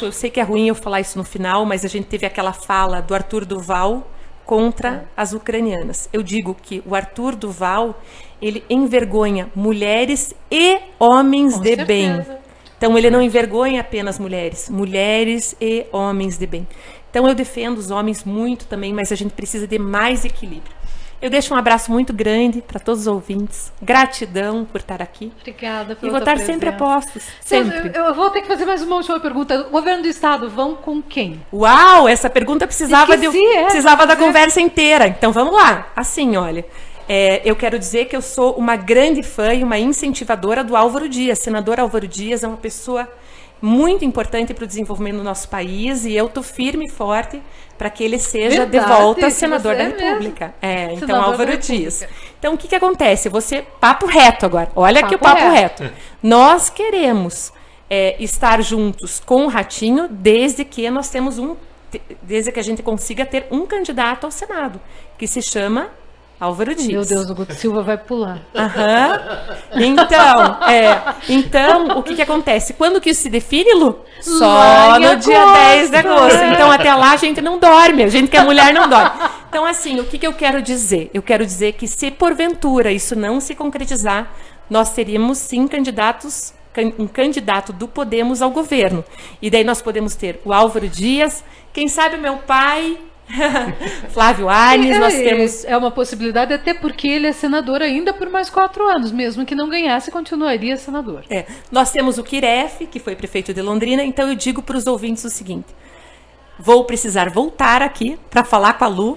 Eu sei que é ruim eu falar isso no final, mas a gente teve aquela fala do Arthur Duval contra as ucranianas. Eu digo que o Arthur Duval, ele envergonha mulheres e homens de bem. Então, ele não envergonha apenas mulheres e homens de bem. Então, eu defendo os homens muito também, mas a gente precisa de mais equilíbrio. Eu deixo um abraço muito grande para todos os ouvintes. Gratidão por estar aqui. Obrigada pela E vou estar sempre a postos. Sempre. Eu vou ter que fazer mais uma última pergunta. O governo do estado vão com quem? Uau, essa pergunta precisava da conversa inteira. Então vamos lá. Assim, olha, eu quero dizer que eu sou uma grande fã e uma incentivadora do Álvaro Dias. Senador Álvaro Dias é uma pessoa muito importante para o desenvolvimento do nosso país e eu estou firme e forte para que ele seja de volta senador da República. Então, Álvaro Dias. Então, o que acontece? Papo reto agora. Olha aqui o papo reto. Nós queremos estar juntos com o Ratinho desde que a gente consiga ter um candidato ao Senado, que se chama Álvaro Dias. Meu Deus, o Guto Silva vai pular. Então, o que acontece? Quando que isso se define, Lu? Só no dia 10 de agosto. Então, até lá a gente não dorme. A gente que é mulher não dorme. Então, assim, o que eu quero dizer? Eu quero dizer que se porventura isso não se concretizar, nós teríamos sim um candidato do Podemos ao governo. E daí nós podemos ter o Álvaro Dias, quem sabe meu pai Flávio Arnes, nós temos... É uma possibilidade, até porque ele é senador ainda por mais 4 anos, mesmo que não ganhasse, continuaria senador. Nós temos o Kiref, que foi prefeito de Londrina, então eu digo para os ouvintes o seguinte: vou precisar voltar aqui para falar com a Lu.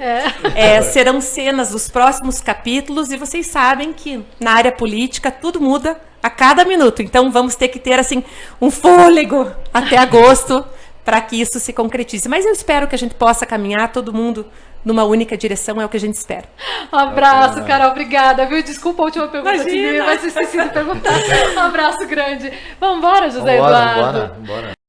Serão cenas dos próximos capítulos e vocês sabem que na área política tudo muda a cada minuto. Então vamos ter que ter assim um fôlego até agosto para que isso se concretize. Mas eu espero que a gente possa caminhar todo mundo numa única direção, é o que a gente espera. Um abraço, Carol, obrigada, viu? Desculpa a última pergunta que Imagina. mas esqueci de perguntar. Um abraço grande. Vamos embora, José Eduardo. Vambora.